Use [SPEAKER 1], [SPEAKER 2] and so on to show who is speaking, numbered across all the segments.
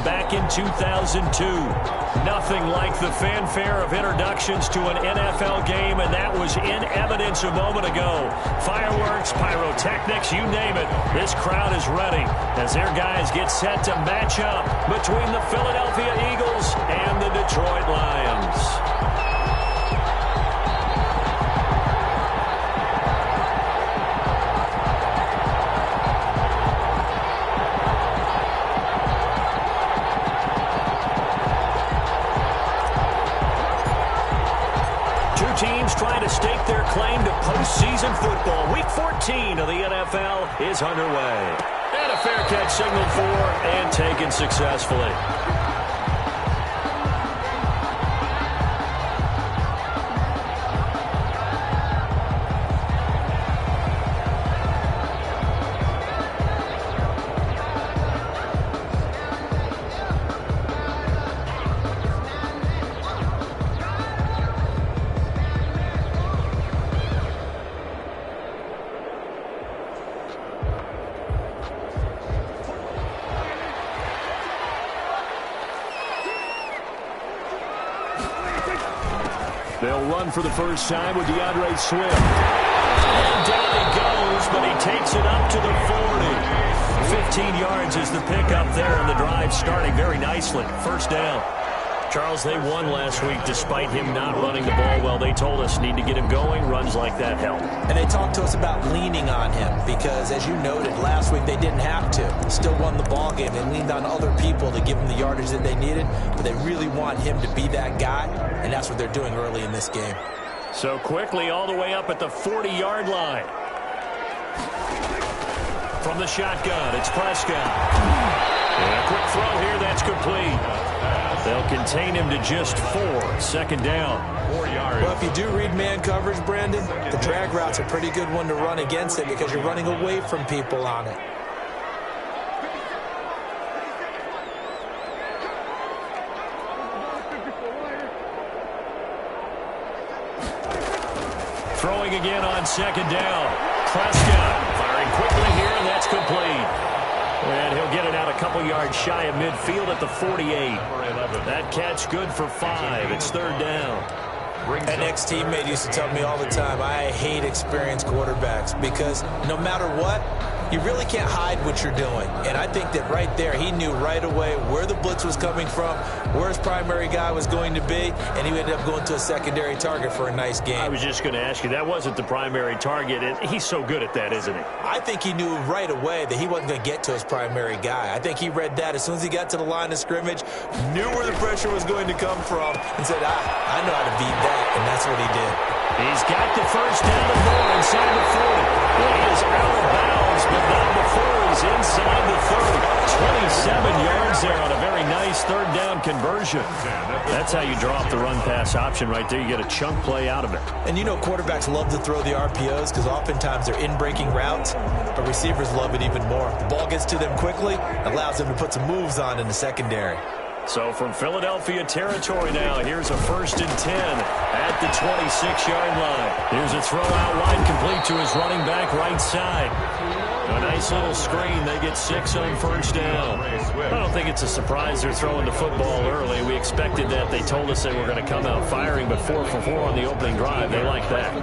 [SPEAKER 1] back in 2002. Nothing like the fanfare of introductions to an NFL game, and that was in evidence a moment ago. Fireworks, pyrotechnics, you name it. This crowd is ready as their guys get set to match up between the Philadelphia Eagles and the Detroit Lions. Teams trying to stake their claim to postseason football. Week 14 of the NFL is underway. And a fair catch signaled for and taken successfully. They'll run for the first time with DeAndre Swift. And down he goes, but he takes it up to the 40. 15 yards is the pickup there, and the drive starting very nicely. First down. Charles, they won last week despite him not running the ball well. They told us need to get him going. Runs like that help.
[SPEAKER 2] And they talked to us about leaning on him because, as you noted, last week they didn't have to. Still won the ball game. They leaned on other people to give them the yardage that they needed, but they really want him to be that guy, and that's what they're doing early in this game.
[SPEAKER 1] So quickly all the way up at the 40-yard line. From the shotgun, it's Prescott. And a quick throw here, that's complete. They'll contain him to just 4. Second down. 4 yards.
[SPEAKER 2] Well, if you do read man coverage, Brandon, the drag route's a pretty good one to run against it because you're running away from people on it.
[SPEAKER 1] Throwing again on second down. Prescott firing quickly here, and that's complete. And he'll get it out a couple yards shy of midfield at the 48. That catch good for 5. It's third down.
[SPEAKER 2] An ex-teammate used to tell me all the time, I hate experienced quarterbacks because no matter what, you really can't hide what you're doing. And I think that right there, he knew right away where the blitz was coming from, where his primary guy was going to be, and he ended up going to a secondary target for a nice game.
[SPEAKER 1] I was just going to ask you, that wasn't the primary target, and he's so good at that, isn't he?
[SPEAKER 2] I think he knew right away that he wasn't going to get to his primary guy. I think he read that as soon as he got to the line of scrimmage, knew where the pressure was going to come from, and said, I know how to beat that, and that's what he did.
[SPEAKER 1] He's got the first down and more inside the 40. Well, he is out of bounds, but not before he's inside the 30. 27 yards there on a very nice third down conversion. That's how you draw up the run-pass option right there. You get a chunk play out of it.
[SPEAKER 2] And you know quarterbacks love to throw the RPOs because oftentimes they're in-breaking routes, but receivers love it even more. The ball gets to them quickly, allows them to put some moves on in the secondary.
[SPEAKER 1] So from Philadelphia territory now, here's a 1st and 10 at the 26-yard line. Here's a throw out wide complete to his running back right side. A nice little screen. They get 6 on first down. I don't think it's a surprise they're throwing the football early. We expected that. They told us they were going to come out firing, but 4 for 4 on the opening drive. They like that.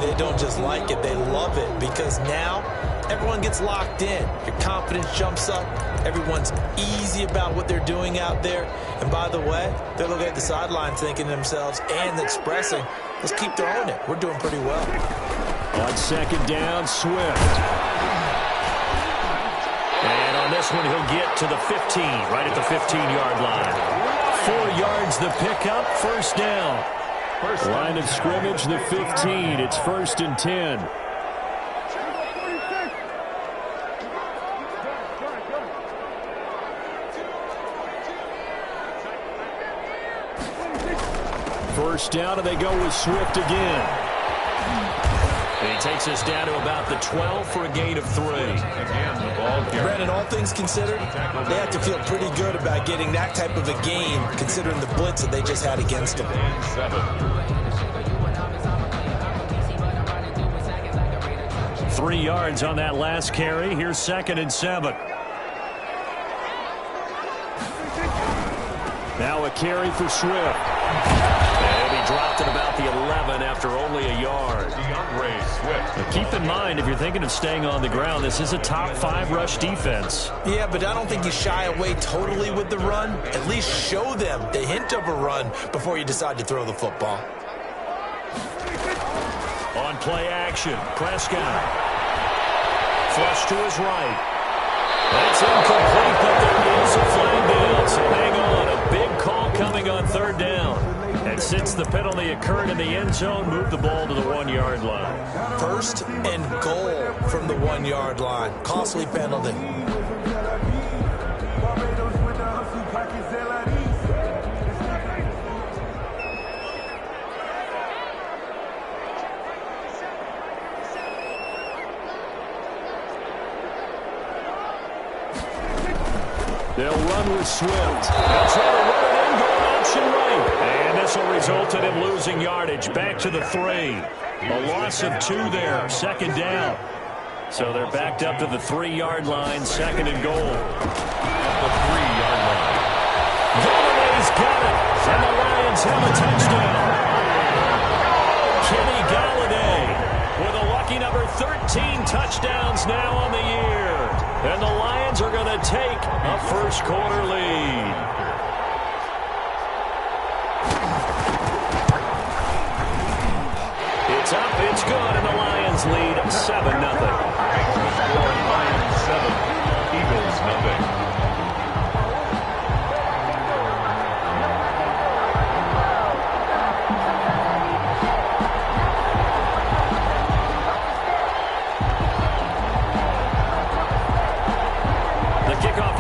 [SPEAKER 2] They don't just like it. They love it because now everyone gets locked in. Your confidence jumps up. Everyone's easy about what they're doing out there. And by the way, they're looking at the sideline thinking to themselves and expressing, let's keep throwing it. We're doing pretty well.
[SPEAKER 1] On second down, Swift. And on this one, he'll get to the 15, right at the 15-yard line. 4 yards the pickup, first down. Line of scrimmage, the 15. It's 1st and 10. First down, and they go with Swift again. And he takes us down to about the 12 for a gain of 3.
[SPEAKER 2] Brandon, all things considered, they have to feel pretty good about getting that type of a gain, considering the blitz that they just had against them.
[SPEAKER 1] 3 yards on that last carry. Here's 2nd and 7. Now a carry for Swift. And he dropped at about the 11 after only a yard. Now keep in mind, if you're thinking of staying on the ground, this is a top 5 rush defense.
[SPEAKER 2] Yeah, but I don't think you shy away totally with the run. At least show them the hint of a run before you decide to throw the football.
[SPEAKER 1] On play action, Prescott. Flush to his right. That's incomplete, but there is a flag down, so hang on. A big call coming on third down. And since the penalty occurred in the end zone, move the ball to the 1-yard line.
[SPEAKER 2] First and goal from the 1-yard line. Costly penalty.
[SPEAKER 1] They'll run with Swift. They'll try to run it in, going option right. And this will result in him losing yardage. Back to the 3. A loss of 2 there, second down. So they're backed up to the 3-yard line, second and goal. At the 3-yard line. Galladay's got it. And the Lions have a touchdown. Kenny Galladay with a lucky number 13 touchdowns now on the year. And the Lions are going to take a first-quarter lead. It's up, it's good, and the Lions lead 7-0.
[SPEAKER 3] Lions 7, Eagles nothing.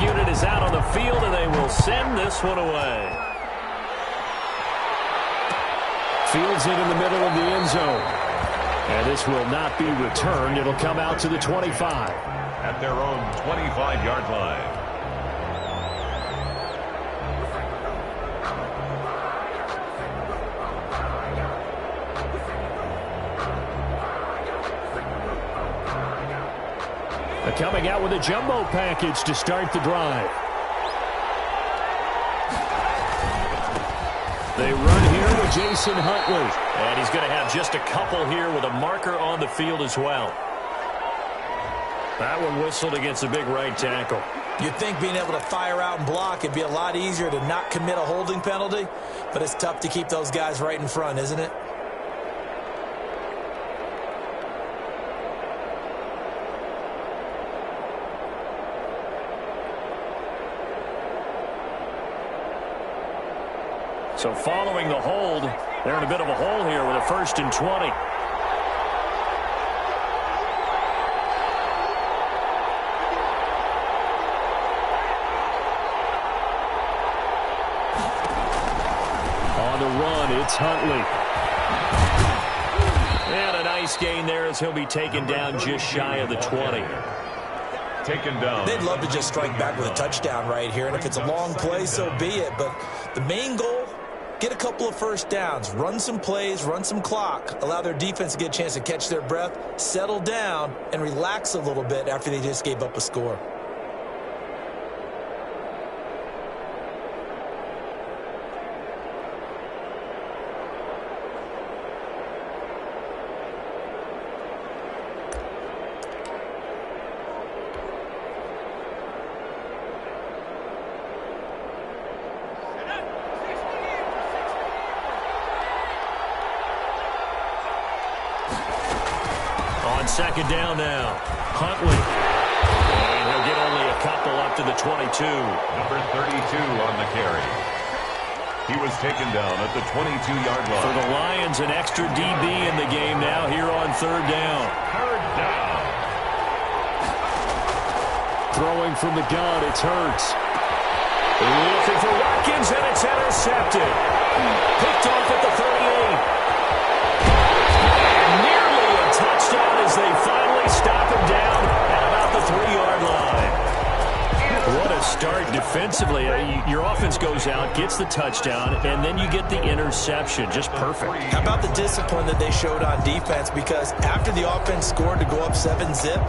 [SPEAKER 1] Unit is out on the field, and they will send this one away. Fields it in the middle of the end zone. And this will not be returned. It'll come out to the 25.
[SPEAKER 3] At their own 25-yard line.
[SPEAKER 1] Coming out with a jumbo package to start the drive. They run here with Jason Huntley. And he's going to have just a couple here with a marker on the field as well. That one whistled against a big right tackle.
[SPEAKER 2] You'd think being able to fire out and block it'd be a lot easier to not commit a holding penalty, but it's tough to keep those guys right in front, isn't it?
[SPEAKER 1] So following the hold, they're in a bit of a hole here with a 1st and 20. On the run, it's Huntley. And a nice gain there as he'll be taken down just shy of the 20.
[SPEAKER 3] Taken down.
[SPEAKER 2] They'd love to just strike back with a touchdown right here, and if it's a long play, so be it. But the main goal, get a couple of first downs, run some plays, run some clock, allow their defense to get a chance to catch their breath, settle down, and relax a little bit after they just gave up a score.
[SPEAKER 1] Second down now. Huntley. And he'll get only a couple up to the 22.
[SPEAKER 3] Number 32 on the carry. He was taken down at the 22-yard line.
[SPEAKER 1] For the Lions, an extra DB in the game now here on third down.
[SPEAKER 3] Third down.
[SPEAKER 1] Throwing from the gun, it's Hurts. Looking for Watkins, and it's intercepted. Picked off at the 38. Touchdown as they finally stop him down at about the 3-yard line. What a start defensively. Your offense goes out, gets the touchdown, and then you get the interception. Just perfect.
[SPEAKER 2] How about the discipline that they showed on defense? Because after the offense scored to go up 7-zip,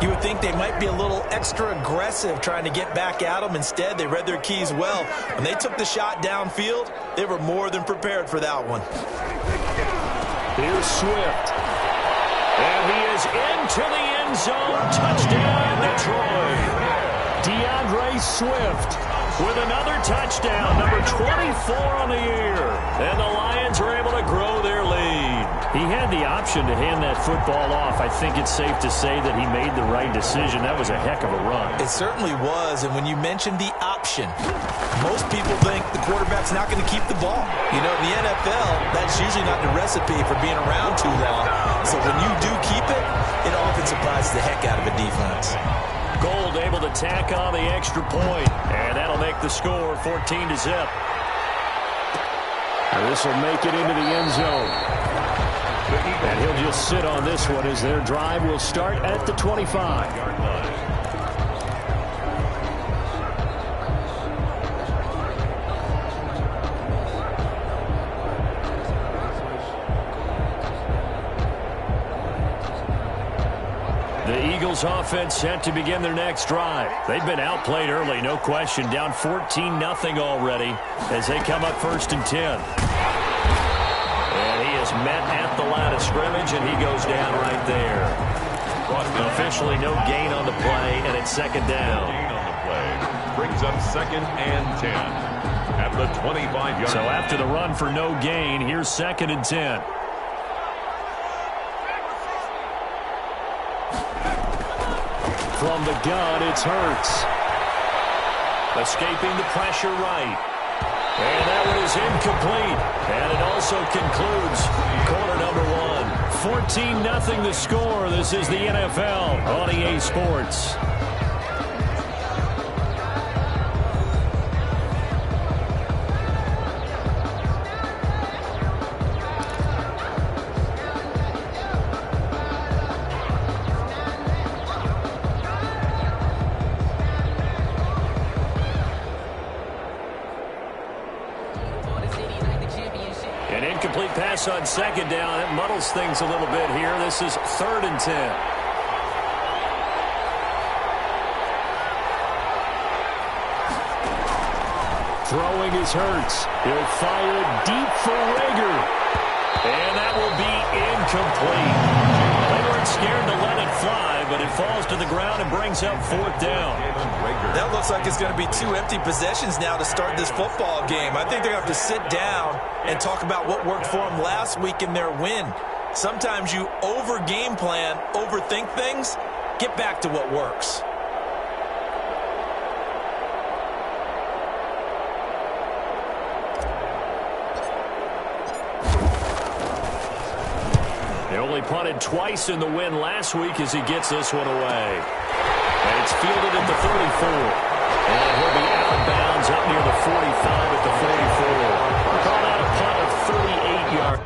[SPEAKER 2] you would think they might be a little extra aggressive trying to get back at them. Instead, they read their keys well. When they took the shot downfield, they were more than prepared for that one.
[SPEAKER 1] Here's Swift. And he is into the end zone. Touchdown, Detroit. DeAndre Swift with another touchdown, number 24 on the year. And the Lions are able to grow their lead. He had the option to hand that football off. I think it's safe to say that he made the right decision. That was a heck of a run.
[SPEAKER 2] It certainly was. And when you mentioned the option, most people think the quarterback's not going to keep the ball. You know, in the NFL, that's usually not the recipe for being around too long. So when you do keep it, it often surprises the heck out of a defense.
[SPEAKER 1] Gold able to tack on the extra point, and that'll make the score 14-0. And this will make it into the end zone. And he'll just sit on this one as their drive will start at the 25. The Eagles offense set to begin their next drive. They've been outplayed early, no question, down 14-0 already as they come up 1st and 10. And he is met at the line of scrimmage, and he goes down right there. Officially no gain on the play, and it's 2nd down.
[SPEAKER 3] Gain on the play brings up 2nd and 10 at the 25-yard.
[SPEAKER 1] So after the run for no gain, here's 2nd and 10. From the gun, it's Hurts. Escaping the pressure right. And that one is incomplete. And it also concludes quarter number 1. 14-0 the score. This is the NFL on EA Sports. An incomplete pass on 2nd down. It muddles things a little bit here. This is 3rd and 10. Throwing is Hurts. He'll fire it deep for Rager. And that will be incomplete. They weren't scared to let it fly, but it falls to the ground and brings up 4th down.
[SPEAKER 2] That looks like it's going to be 2 empty possessions now to start this football game. I think they're going to have to sit down and talk about what worked for them last week in their win. Sometimes you over-game plan, overthink things, get back to what works.
[SPEAKER 1] They only punted twice in the win last week as he gets this one away. And it's fielded at the 34. And he'll be out of bounds up near the 45 at the 44. Call out a punt of 38 yards.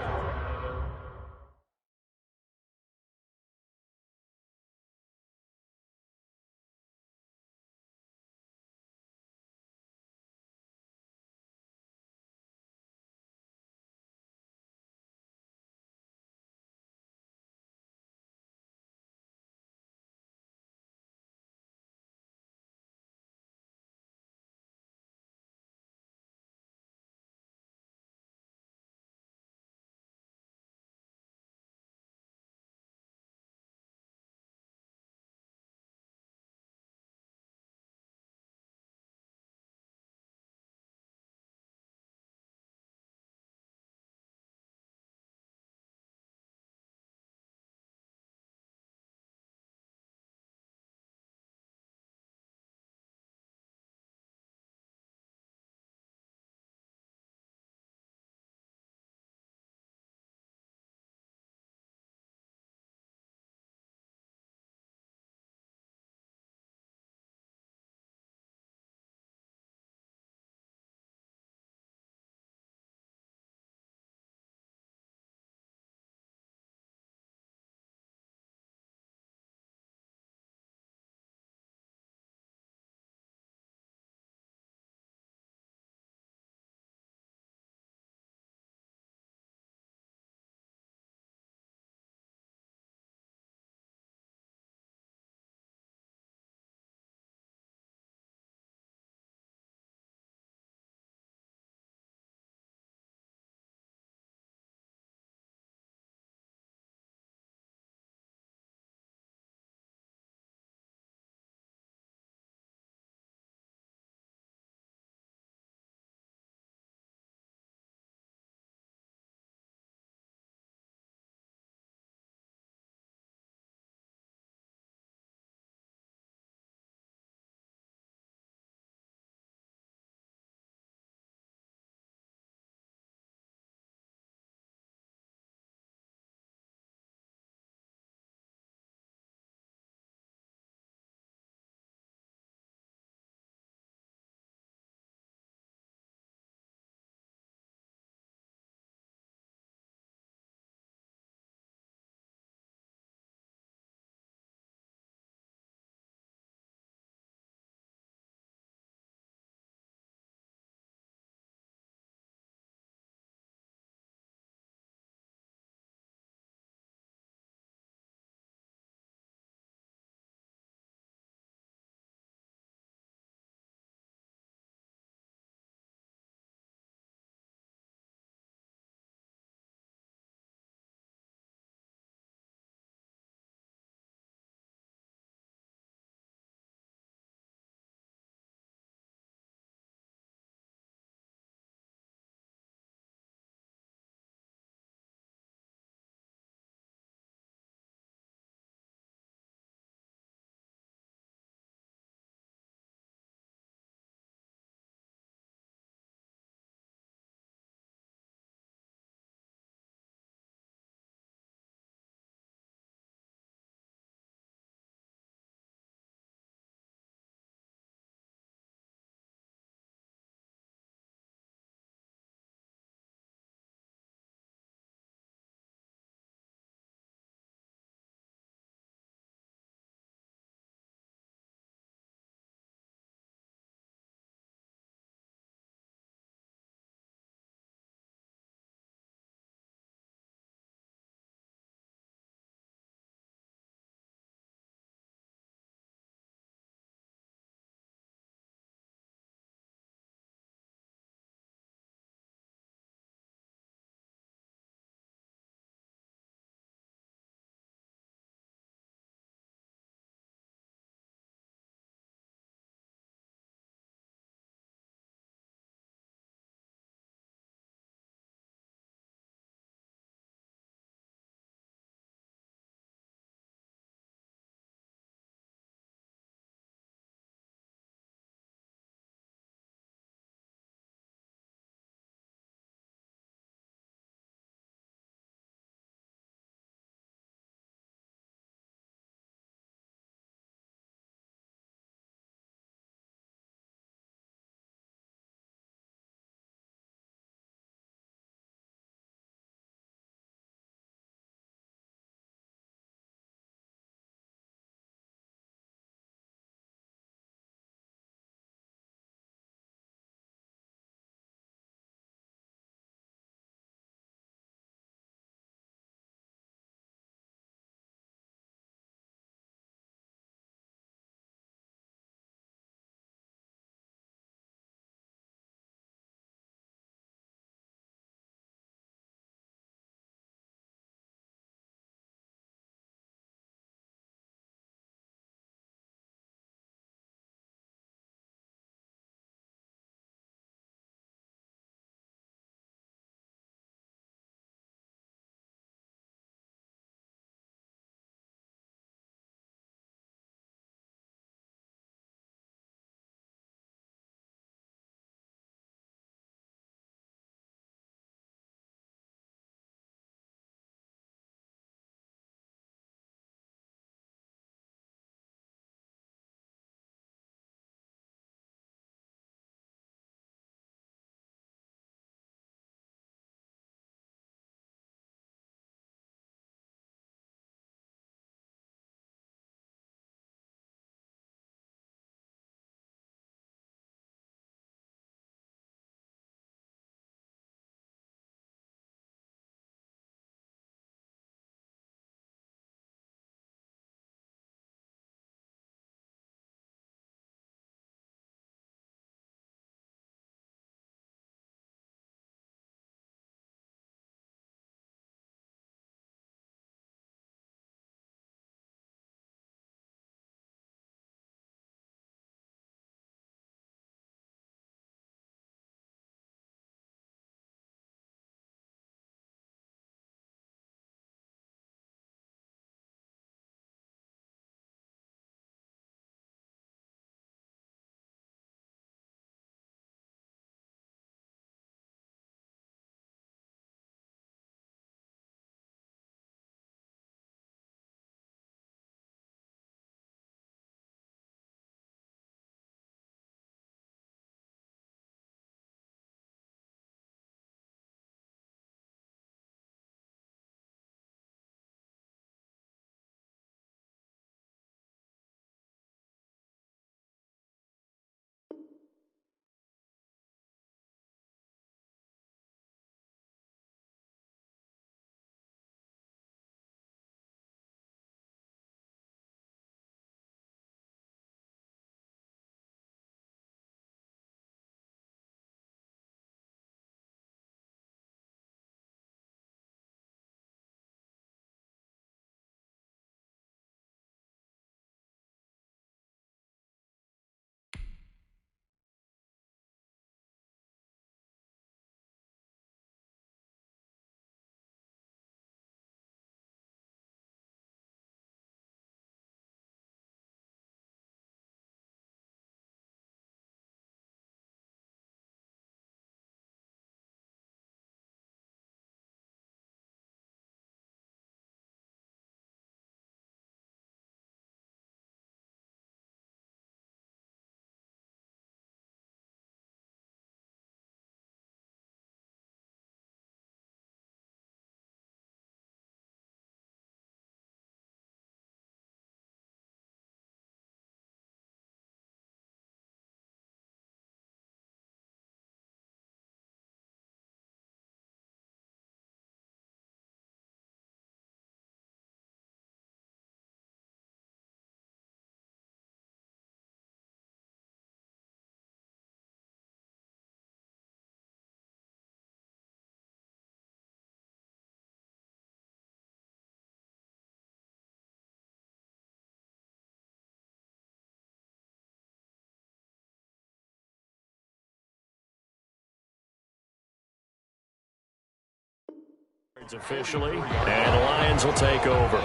[SPEAKER 1] Officially, and the Lions will take over.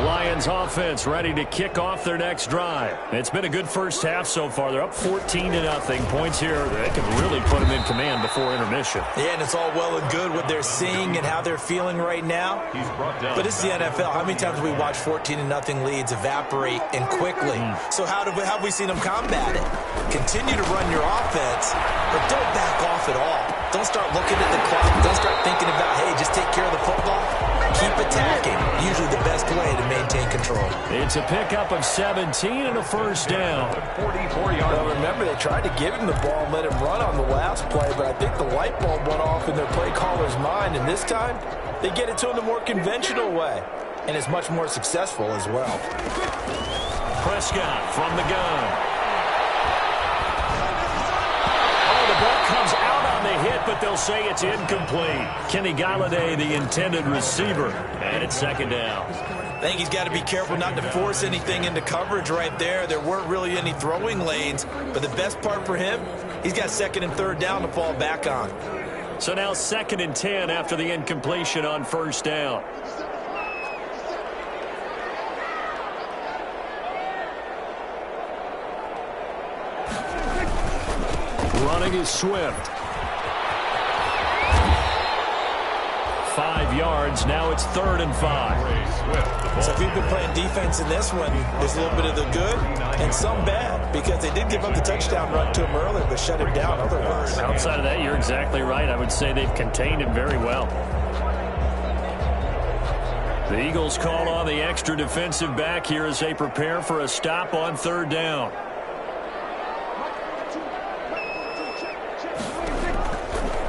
[SPEAKER 1] Lions offense ready to kick off their next drive. It's been a good first half so far. They're up 14-0. Points here that can really put them in command before intermission.
[SPEAKER 2] Yeah, and it's all well and good what they're seeing and how they're feeling right now. But it's the NFL. How many times have we watched 14-0 leads evaporate and quickly? So how have we seen them combat it? Continue to run your offense, but don't back off at all. Don't start looking at the clock. Don't start thinking about, hey, just take care of the football. Keep attacking. Usually the best way to maintain control.
[SPEAKER 1] It's a pickup of 17 and a first down.
[SPEAKER 2] 44 yards. Well, remember, they tried to give him the ball and let him run on the last play, but I think the light bulb went off in their play caller's mind, and this time they get it to him the more conventional way, and it's much more successful as well.
[SPEAKER 1] Prescott from the gun. The ball comes out on the hit, but they'll say it's incomplete. Kenny Galladay, the intended receiver, and it's second down.
[SPEAKER 2] I think he's got to be careful not to force anything into coverage right there. There weren't really any throwing lanes, but the best part for him, he's got second and third down to fall back on.
[SPEAKER 1] So now 2nd and 10 after the incompletion on first down. Running is Swift. 5 yards. Now it's 3rd and 5.
[SPEAKER 2] So if we've been playing defense in this one, there's a little bit of the good and some bad, because they did give up the touchdown run to him earlier, but shut him down otherwise.
[SPEAKER 1] Outside of that, you're exactly right. I would say they've contained him very well. The Eagles call on the extra defensive back here as they prepare for a stop on 3rd down.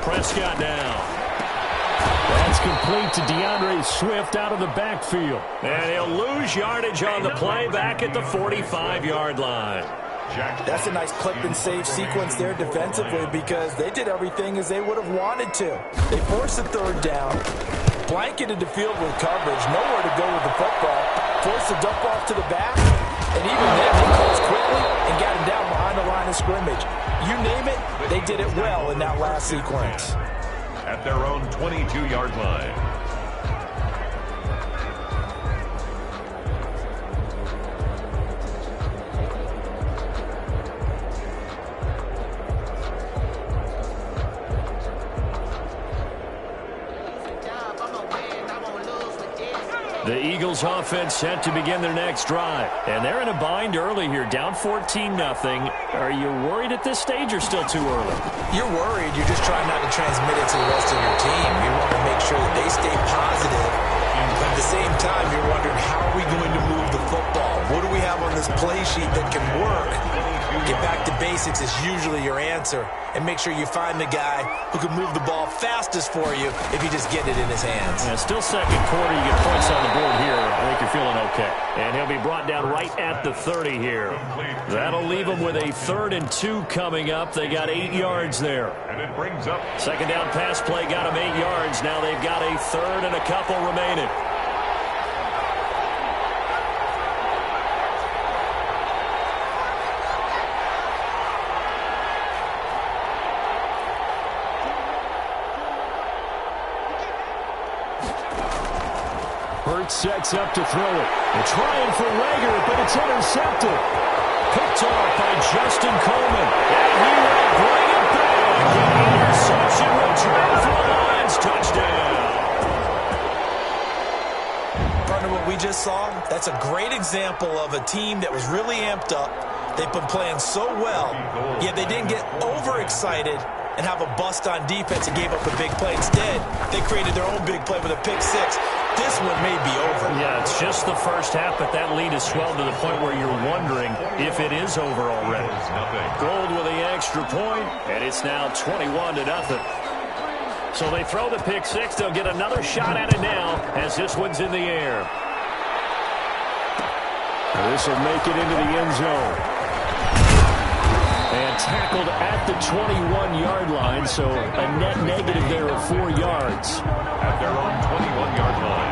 [SPEAKER 1] Prescott now. That's complete to DeAndre Swift out of the backfield. And he'll lose yardage on the play back at the 45-yard line.
[SPEAKER 2] That's a nice clip and save sequence there defensively, because they did everything as they would have wanted to. They forced the 3rd down, blanketed the field with coverage, nowhere to go with the football, forced the dump off to the back, and even then they closed quickly and got him down behind the line of scrimmage. You name it, they did it well in that last sequence.
[SPEAKER 3] At their own 22-yard line.
[SPEAKER 1] The Eagles offense set to begin their next drive. And they're in a bind early here, down 14-0. Are you worried at this stage or still too early?
[SPEAKER 2] You're worried. You're just trying not to transmit it to the rest of your team. You want to make sure that they stay positive. But at the same time, you're wondering, how are we going to move the football? What do we have on this play sheet that can work? Get back to basics is usually your answer. And make sure you find the guy who can move the ball fastest for you if you just get it in his hands.
[SPEAKER 1] Yeah, still second quarter. You get points on the board here. I think you're feeling okay. And he'll be brought down right at the 30 here. That'll leave them with a 3rd and 2 coming up. They got 8 yards there.
[SPEAKER 3] And it brings up.
[SPEAKER 1] Second down pass play got them 8 yards. Now they've got a 3rd and a couple remaining. Sets up to throw it. They're trying for Rager, but it's intercepted. Picked off by Justin Coleman. And he will bring it back. Interception return for the Lions. Touchdown.
[SPEAKER 2] Partner, what we just saw, that's a great example of a team that was really amped up. They've been playing so well, yet they didn't get overexcited and have a bust on defense and gave up a big play. Instead, they created their own big play with a pick 6. This one may be over.
[SPEAKER 1] Yeah, it's just the first half, but that lead has swelled to the point where you're wondering if it is over already. Gold with the extra point, and it's now 21-0. So they throw the pick 6. They'll get another shot at it now as this one's in the air. This will make it into the end zone. And tackled at the 21-yard line, so a net negative there of 4 yards.
[SPEAKER 3] At their own 21-yard line.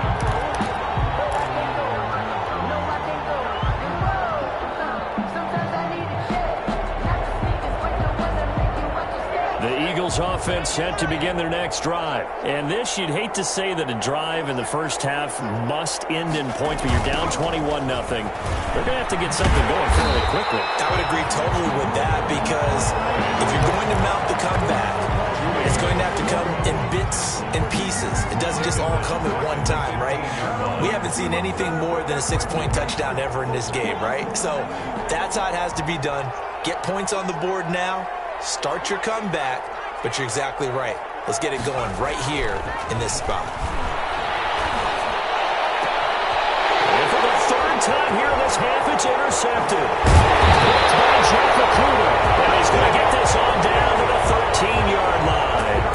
[SPEAKER 1] Eagles offense set to begin their next drive. And this, you'd hate to say that a drive in the first half must end in points, but you're down 21-0. They're going to have to get something going fairly quickly.
[SPEAKER 2] I would agree totally with that, because if you're going to mount the comeback, it's going to have to come in bits and pieces. It doesn't just all come at one time, right? We haven't seen anything more than a 6-point touchdown ever in this game, right? So that's how it has to be done. Get points on the board now. Start your comeback. But you're exactly right. Let's get it going right here in this spot.
[SPEAKER 1] And for the third time here in this half, it's intercepted. Blocked by Jeff Okuda. And he's going to get this on down to the 13-yard line.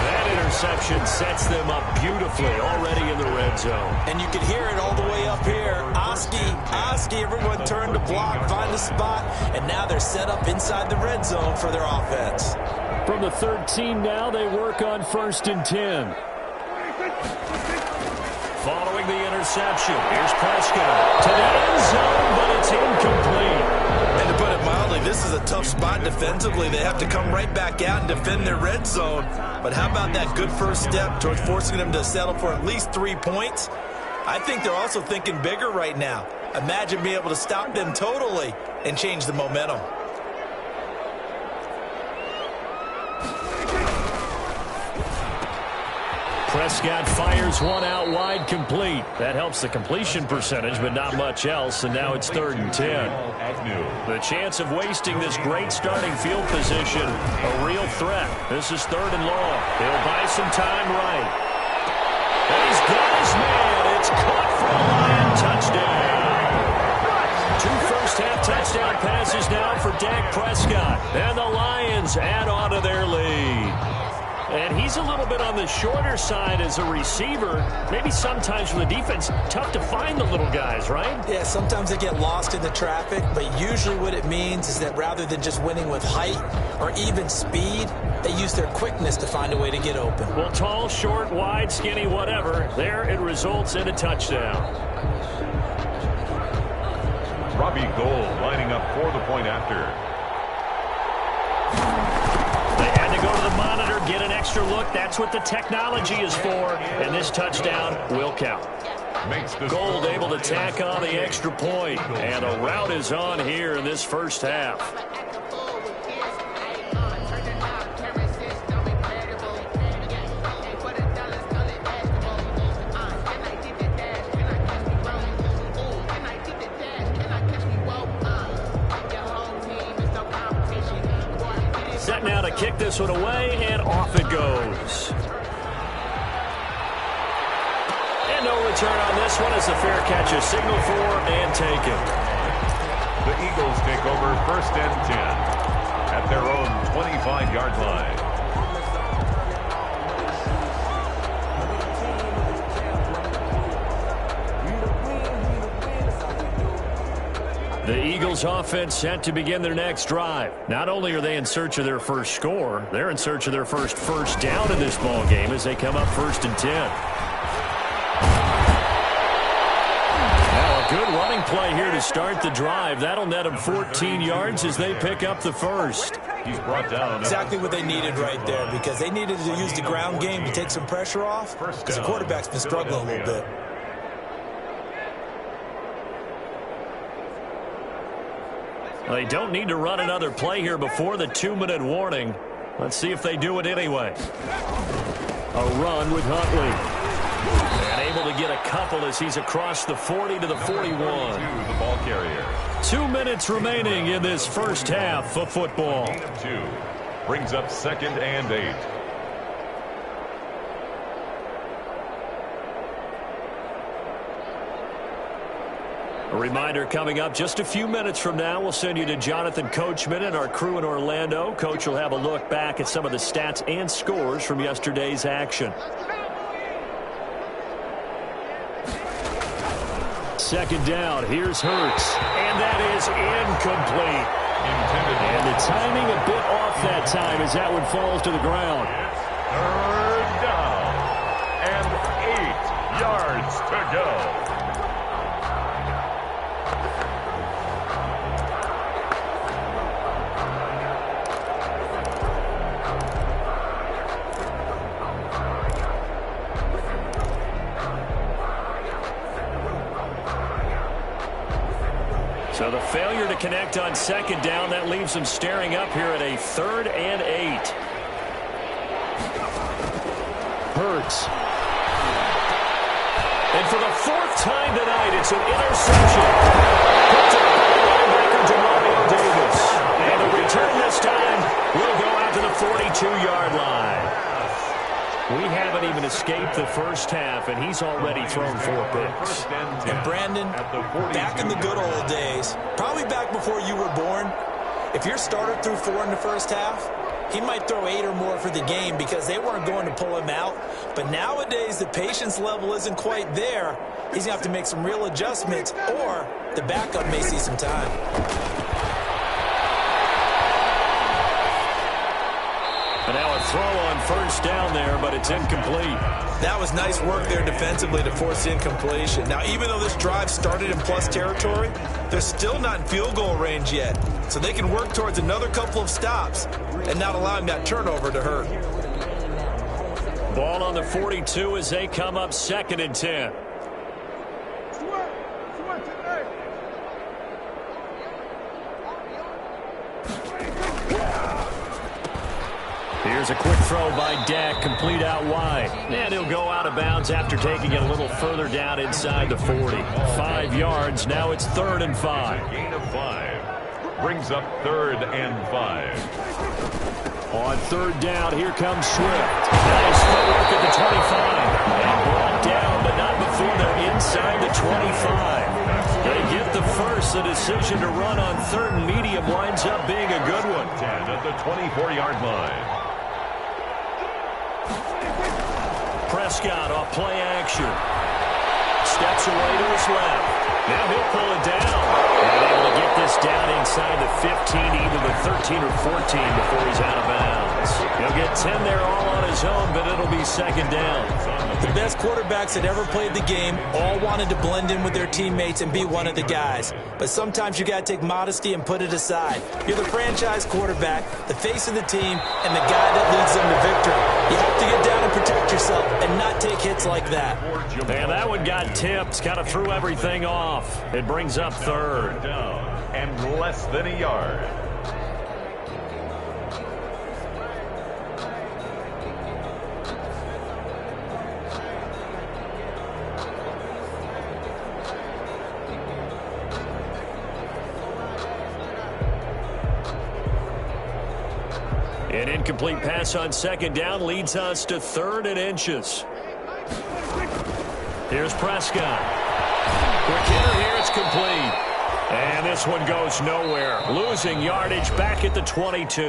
[SPEAKER 1] That interception sets them up beautifully already in the red zone.
[SPEAKER 2] And you can hear it all the way up here. Oski, everyone turned to block, find the spot, and now they're set up inside the red zone for their offense.
[SPEAKER 1] From the 13 now, they work on 1st and 10. Following the interception, here's Prescott to the end zone, but it's incomplete.
[SPEAKER 2] And to put it mildly, this is a tough spot defensively. They have to come right back out and defend their red zone. But how about that good first step towards forcing them to settle for at least 3 points? I think they're also thinking bigger right now. Imagine being able to stop them totally and change the momentum.
[SPEAKER 1] Prescott fires one out wide, complete. That helps the completion percentage, but not much else, and now it's 3rd and 10. The chance of wasting this great starting field position, a real threat. This is 3rd and long. They'll buy some time right. And he's got his man. It's caught for a Lion touchdown. 2 first-half touchdown passes now for Dak Prescott. And the Lions add on to their lead. And he's a little bit on the shorter side as a receiver. Maybe sometimes for the defense, tough to find the little guys, right?
[SPEAKER 2] Yeah, sometimes they get lost in the traffic, but usually what it means is that rather than just winning with height or even speed, they use their quickness to find a way to get open.
[SPEAKER 1] Well, tall, short, wide, skinny, whatever, there it results in a touchdown.
[SPEAKER 3] Robbie Gould lining up for the point after.
[SPEAKER 1] Go to the monitor, get an extra look. That's what the technology is for, and this touchdown will count. Gould able to tack on the extra point, and a rout is on here in this first half. Set now to kick this one away, and off it goes. And no return on this one as the fair catch is signaled for and taken.
[SPEAKER 3] The Eagles take over 1st and 10 at their own 25-yard line.
[SPEAKER 1] The Eagles offense set to begin their next drive. Not only are they in search of their first score, they're in search of their first down in this ball game as they come up 1st and 10. Now a good running play here to start the drive. That'll net them 14 yards as they pick up the first.
[SPEAKER 3] He's brought down.
[SPEAKER 2] Exactly what they needed right there, because they needed to use the ground game to take some pressure off, because the quarterback's been struggling a little bit.
[SPEAKER 1] They don't need to run another play here before the 2-minute warning. Let's see if they do it anyway. A run with Huntley. And able to get a couple as he's across the 40 to the 41.
[SPEAKER 3] The ball carrier.
[SPEAKER 1] 2 minutes remaining in this first half of football.
[SPEAKER 3] Gain of 2 brings up 2nd and 8.
[SPEAKER 1] A reminder coming up just a few minutes from now. We'll send you to Jonathan Coachman and our crew in Orlando. Coach will have a look back at some of the stats and scores from yesterday's action. 2nd down. Here's Hurts. And that is incomplete. And the timing a bit off that time as that one falls to the ground.
[SPEAKER 3] 3rd down. And 8 yards to go.
[SPEAKER 1] So the failure to connect on second down, that leaves them staring up here at a 3rd and 8. Hurts. And for the 4th time tonight, it's an interception. Picked up by linebacker Demario Davis. And the return this time will go out to the 42-yard line. We haven't even escaped the first half, and he's already thrown 4 picks.
[SPEAKER 2] And Brandon, back in the good old days, probably back before you were born, if your starter threw 4 in the first half, he might throw 8 or more for the game because they weren't going to pull him out. But nowadays, the patience level isn't quite there. He's going to have to make some real adjustments, or the backup may see some time.
[SPEAKER 1] And now a throw on first down there, but it's incomplete.
[SPEAKER 2] That was nice work there defensively to force the incompletion. Now, even though this drive started in plus territory, they're still not in field goal range yet. So they can work towards another couple of stops and not allowing that turnover to hurt.
[SPEAKER 1] Ball on the 42 as they come up 2nd and 10. Here's a quick throw by Dak, complete out wide. And he'll go out of bounds after taking it a little further down inside the 40. 5 yards, now it's 3rd and 5.
[SPEAKER 3] Gain of 5. Brings up 3rd and 5.
[SPEAKER 1] On 3rd down, here comes Swift. Nice footwork at the 25. And brought down, but not before they're inside the 25. They get the first. The decision to run on 3rd and medium winds up being a good one.
[SPEAKER 3] 10 at the 24-yard line.
[SPEAKER 1] Prescott off play action. Steps away to his left. Now he'll pull it down. And able to get this down inside the 15, either the 13 or 14 before he's out of bounds. He'll get 10 there all on his own, but it'll be 2nd down.
[SPEAKER 2] The best quarterbacks that ever played the game all wanted to blend in with their teammates and be one of the guys. But sometimes you got to take modesty and put it aside. You're the franchise quarterback, the face of the team, and the guy that leads them to victory. You have to get down and protect yourself and not take hits like that.
[SPEAKER 1] And that one got tipped, kind of threw everything off. It brings up 3rd
[SPEAKER 3] down and less than a yard.
[SPEAKER 1] An incomplete pass on 2nd down leads us to 3rd and inches. Here's Prescott. Quick hitter here, it's complete. And this one goes nowhere. Losing yardage back at the 22.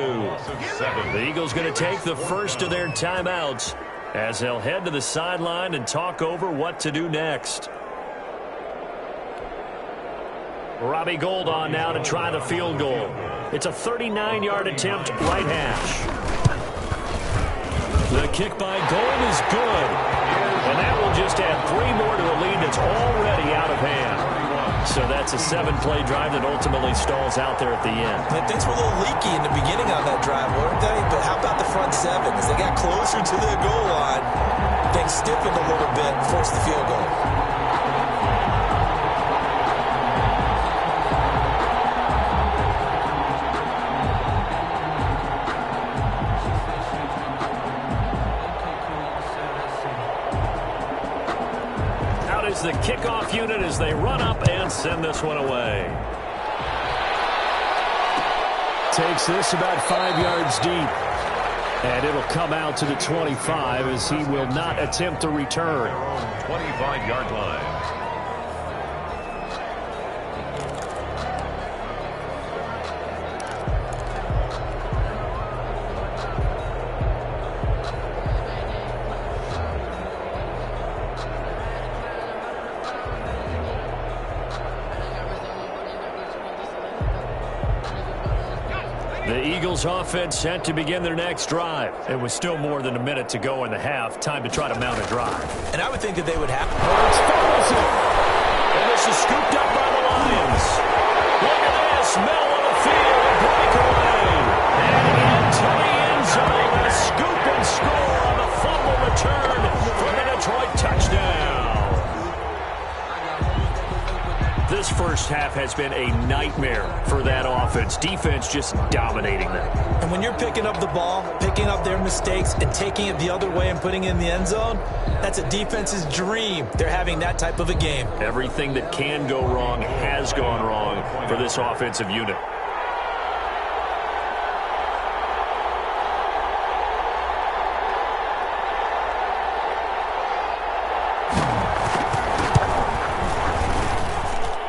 [SPEAKER 1] The Eagles going to take the first of their timeouts as they'll head to the sideline and talk over what to do next. Robbie Gould on now to try the field goal. It's a 39-yard attempt, right hash. The kick by Gould is good. And that will just add 3 more to a lead that's already out of hand. So that's a 7-play drive that ultimately stalls out there at the end.
[SPEAKER 2] And things were a little leaky in the beginning on that drive, weren't they? But how about the front 7? As they got closer to the goal line, things stiffened a little bit and forced the field goal.
[SPEAKER 1] The kickoff unit as they run up and send this one away. Takes this about 5 yards deep. And it'll come out to the 25 as he will not attempt a return.
[SPEAKER 3] 25-yard line.
[SPEAKER 1] The Eagles offense set to begin their next drive. It was still more than a minute to go in the half. Time to try to mount a drive.
[SPEAKER 2] And I would think that they would have.
[SPEAKER 1] And this is scooped up by the Lions. Look at this. Mel on the field. A breakaway. And into the end zone. A scoop and score on the fumble return for the Detroit touchdown. This first half has been a nightmare for that offense. Defense just dominating them.
[SPEAKER 2] And when you're picking up the ball, picking up their mistakes, and taking it the other way and putting it in the end zone, that's a defense's dream. They're having that type of a game.
[SPEAKER 1] Everything that can go wrong has gone wrong for this offensive unit.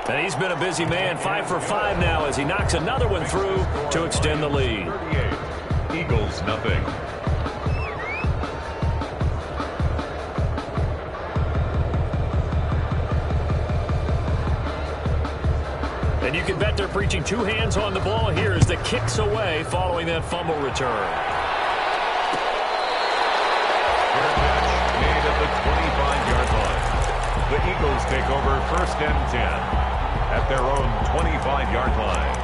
[SPEAKER 1] And he's been a busy man, 5 for 5 now as he knocks another one through to extend the lead.
[SPEAKER 3] 38, Eagles nothing.
[SPEAKER 1] And you can bet they're preaching two hands on the ball here as the kick's away following that fumble return.
[SPEAKER 3] Fair catch made at the 25-yard line. The Eagles take over 1st and 10 at their own 25-yard line.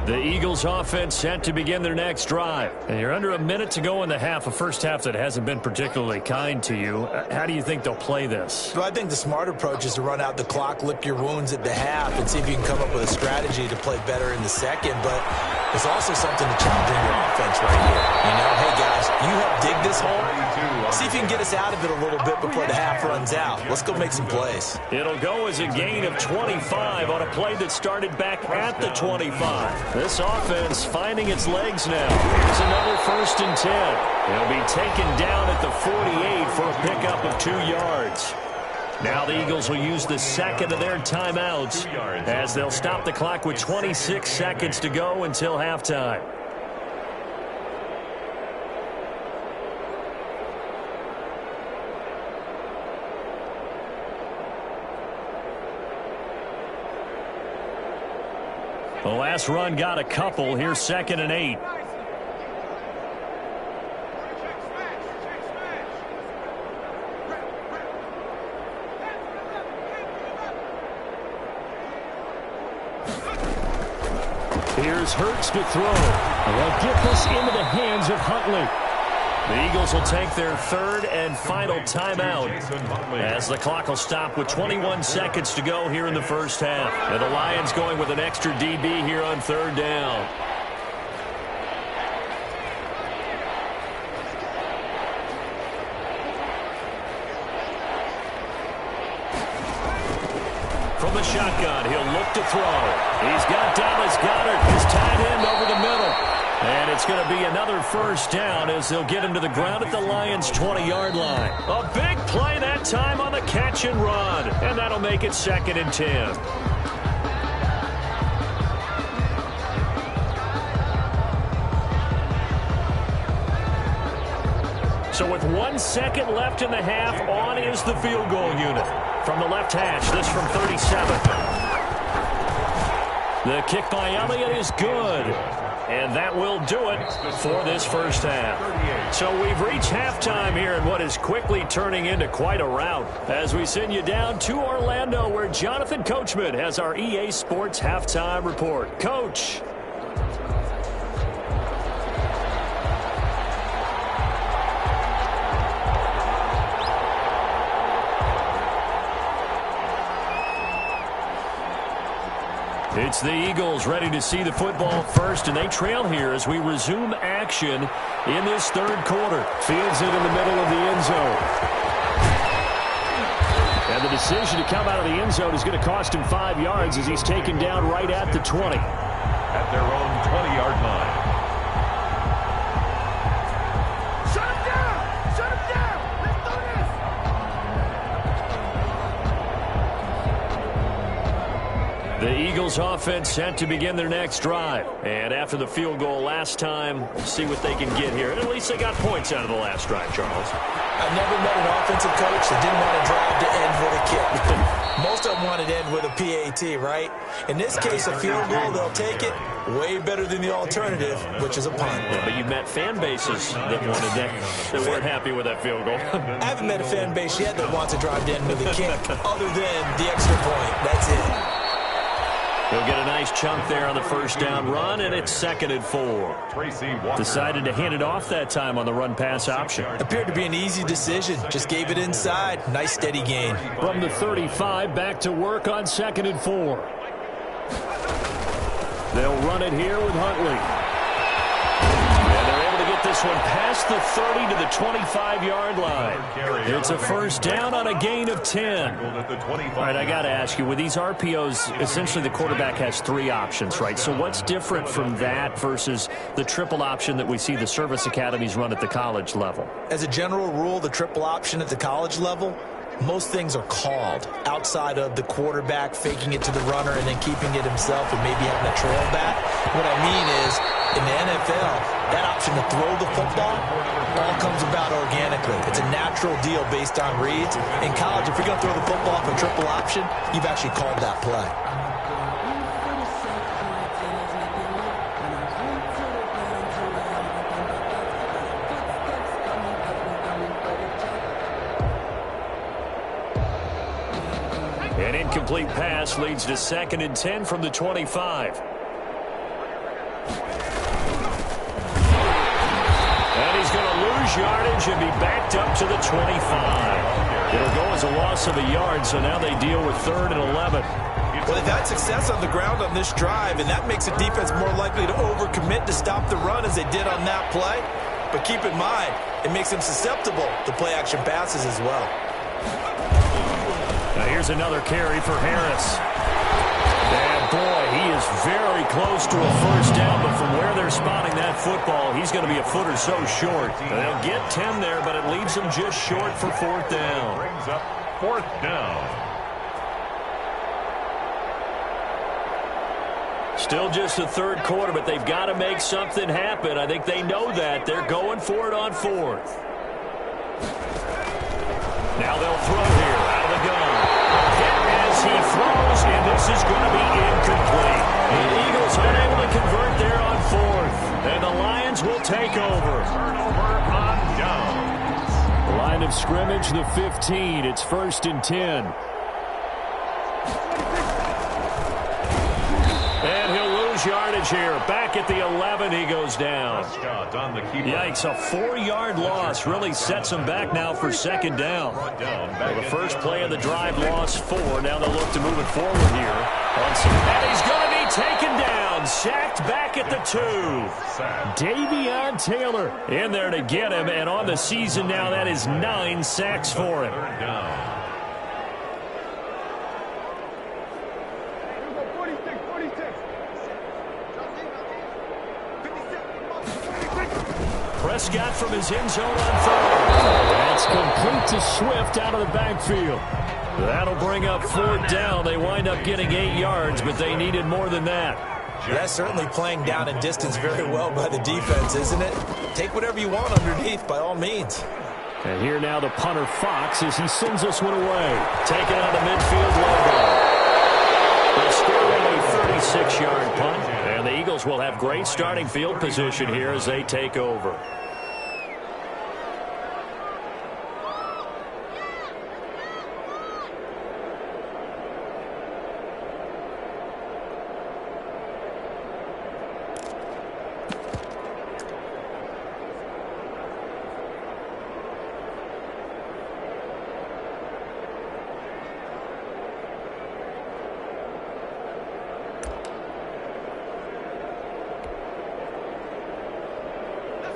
[SPEAKER 1] The Eagles offense set to begin their next drive. And you're under a minute to go in the half, a first half that hasn't been particularly kind to you. How do you think they'll play this?
[SPEAKER 2] Well, I think the smart approach is to run out the clock, lick your wounds at the half, and see if you can come up with a strategy to play better in the second. But there's also something to challenging your offense right here. You know, hey, guys, you help dig this hole. See if you can get us out of it a little bit before the half runs out. Let's go make some plays.
[SPEAKER 1] It'll go as a gain of 25 on a play that started back at the 25. This offense finding its legs now. Here's another 1st and 10. They'll be taken down at the 48 for a pickup of 2 yards. Now the Eagles will use the second of their timeouts as they'll stop the clock with 26 seconds to go until halftime. The last run got a couple. Here's 2nd and 8. Here's Hurts to throw. And they'll get this into the hands of Huntley. The Eagles will take their 3rd and final timeout as the clock will stop with 21 seconds to go here in the first half. And the Lions going with an extra DB here on 3rd down. From the shotgun, he'll look to throw. He's got Dallas Goedert, his tight end, over the middle. And it's going to be another 1st down as they'll get him to the ground at the Lions' 20-yard line. A big play that time on the catch and run. And that'll make it 2nd and 10. So with 1 second left in the half, on is the field goal unit. From the left hash, this from 37. The kick by Elliott is good. And that will do it for this first half. So we've reached halftime here in what is quickly turning into quite a rout as we send you down to Orlando where Jonathan Coachman has our EA Sports halftime report. Coach. It's the Eagles ready to see the football first, and they trail here as we resume action in this 3rd quarter. Fields it in the middle of the end zone. And the decision to come out of the end zone is going to cost him 5 yards as he's taken down right at the 20.
[SPEAKER 3] At their own 20-yard line.
[SPEAKER 1] The Eagles offense set to begin their next drive. And after the field goal last time, see what they can get here. At least they got points out of the last drive, Charles.
[SPEAKER 2] I've never met an offensive coach that didn't want to drive to end with a kick. Most of them wanted to end with a PAT, right? In this case, a field goal, they'll take it. Way better than the alternative, which is a punt.
[SPEAKER 1] Yeah, but you met fan bases that wanted that weren't happy with that field goal.
[SPEAKER 2] I haven't met a fan base yet that wants to drive to end with a kick other than the extra point. That's it.
[SPEAKER 1] He'll get a nice chunk there on the first down run, and it's 2nd and 4. Decided to hand it off that time on the run-pass option.
[SPEAKER 2] Appeared to be an easy decision. Just gave it inside. Nice steady gain.
[SPEAKER 1] From the 35, back to work on 2nd and 4. They'll run it here with Huntley. And they're able to get this one past the 30 to the 25-yard line. It's a first down on a gain of 10. All right, I got to ask you, with these RPOs, essentially the quarterback has 3 options, right? So what's different from that versus the triple option that we see the service academies run at the college level?
[SPEAKER 2] As a general rule, the triple option at the college level, most things are called outside of the quarterback faking it to the runner and then keeping it himself and maybe having a trail back. What I mean is, in the NFL, that option to throw the football all comes about organically. It's a natural deal based on reads. In college, if you're going to throw the football for triple option, you've actually called that play.
[SPEAKER 1] An incomplete pass leads to 2nd and 10 from the 25. And he's going to lose yardage and be backed up to the 25. It'll go as a loss of a yard, so now they deal with 3rd and 11.
[SPEAKER 2] Well, they've had success on the ground on this drive, and that makes a defense more likely to overcommit to stop the run as they did on that play. But keep in mind, it makes them susceptible to play-action passes as well.
[SPEAKER 1] Now here's another carry for Harris. And boy, he is very close to a first down, but from where they're spotting that football, he's going to be a foot or so short. They'll get 10 there, but it leaves them just short for 4th down.
[SPEAKER 3] Brings up 4th down.
[SPEAKER 1] Still just the 3rd quarter, but they've got to make something happen. I think they know that. They're going for it on 4th. Now they'll throw here out of the gun. Hit as he throws, and this is going to be incomplete. The Eagles unable to convert there on 4th. And the Lions will take over.
[SPEAKER 3] Turnover on downs.
[SPEAKER 1] Line of scrimmage, the 15. It's 1st and 10. And he'll lose yardage here. Back at the 11, he goes down. Yikes, a 4-yard loss really sets him back now for 2nd down. Well, the first play of the drive lost 4. Now they'll look to move it forward here. And he's going to be taken down. Sacked back at the 2. Davion Taylor in there to get him. And on the season now, that is 9 sacks for him. Prescott from his end zone on 3rd. That's complete to Swift out of the backfield. That'll bring up 4th down. They wind up getting 8 yards, but they needed more than that.
[SPEAKER 2] That's certainly playing down and distance very well by the defense, isn't it? Take whatever you want underneath, by all means.
[SPEAKER 1] And here now the punter Fox as he sends this one away. Taken out of midfield logo. They'll score a 36-yard punt, and the Eagles will have great starting field position here as they take over.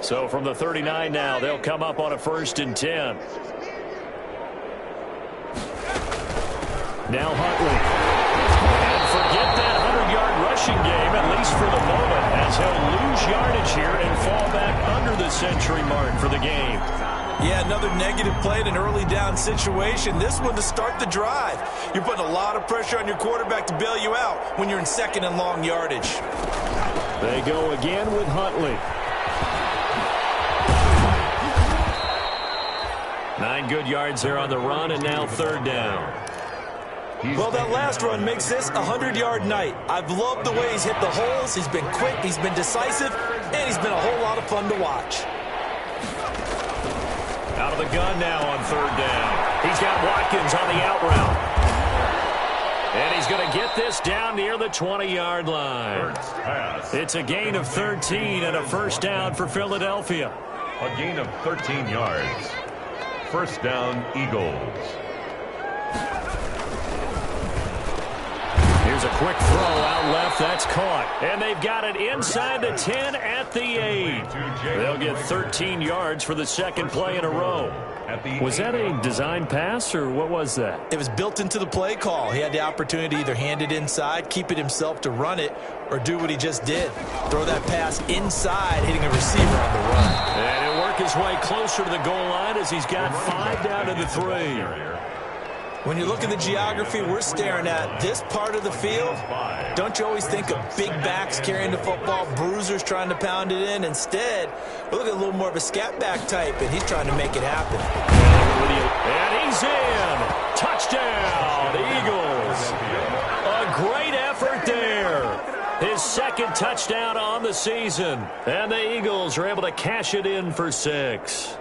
[SPEAKER 1] So from the 39 now, they'll come up on a 1st and 10. Now Huntley. And forget that 100-yard rushing game, at least for the moment, as he'll lose yardage here and fall back under the century mark for the game.
[SPEAKER 2] Yeah, another negative play in an early down situation. This one to start the drive. You're putting a lot of pressure on your quarterback to bail you out when you're in 2nd and long yardage.
[SPEAKER 1] They go again with Huntley. 9 good yards there on the run, and now 3rd down.
[SPEAKER 2] Well, that last run makes this a 100-yard night. I've loved the way he's hit the holes. He's been quick, he's been decisive, and he's been a whole lot of fun to watch.
[SPEAKER 1] Out of the gun now on 3rd down. He's got Watkins on the out route. And he's going to they get this down near the 20-yard line. It's a gain of 13 and a first down for Philadelphia.
[SPEAKER 3] A gain of 13 yards. First down, Eagles.
[SPEAKER 1] Here's a quick throw out left. That's caught. And they've got it inside the 10 at the 8. They'll get 13 yards for the second play in a row. Was that a design pass, or what was that?
[SPEAKER 2] It was built into the play call. He had the opportunity to either hand it inside, keep it himself to run it, or do what he just did. Throw that pass inside, hitting a receiver on the run.
[SPEAKER 1] And he'll work his way closer to the goal line as he's got 5 down to the 3.
[SPEAKER 2] When you look at the geography we're staring at, this part of the field, don't you always think of big backs carrying the football, bruisers trying to pound it in? Instead, we're looking at a little more of a scat back type, and he's trying to make it happen.
[SPEAKER 1] And he's in. Touchdown, Eagles. A great effort there. His second touchdown on the season. And the Eagles are able to cash it in for 6.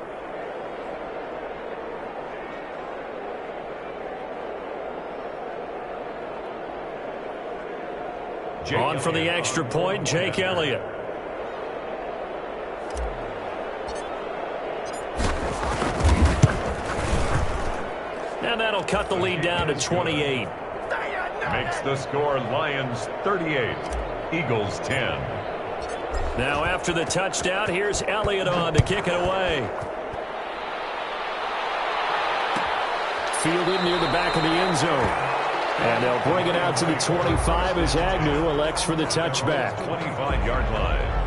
[SPEAKER 1] On for the extra point, Jake Elliott. And that'll cut the lead down to 28.
[SPEAKER 3] Makes the score Lions 38, Eagles 10.
[SPEAKER 1] Now after the touchdown, here's Elliott on to kick it away. Fielded near the back of the end zone. And they'll bring it out to the 25 as Agnew elects for the touchback.
[SPEAKER 3] 25-yard line.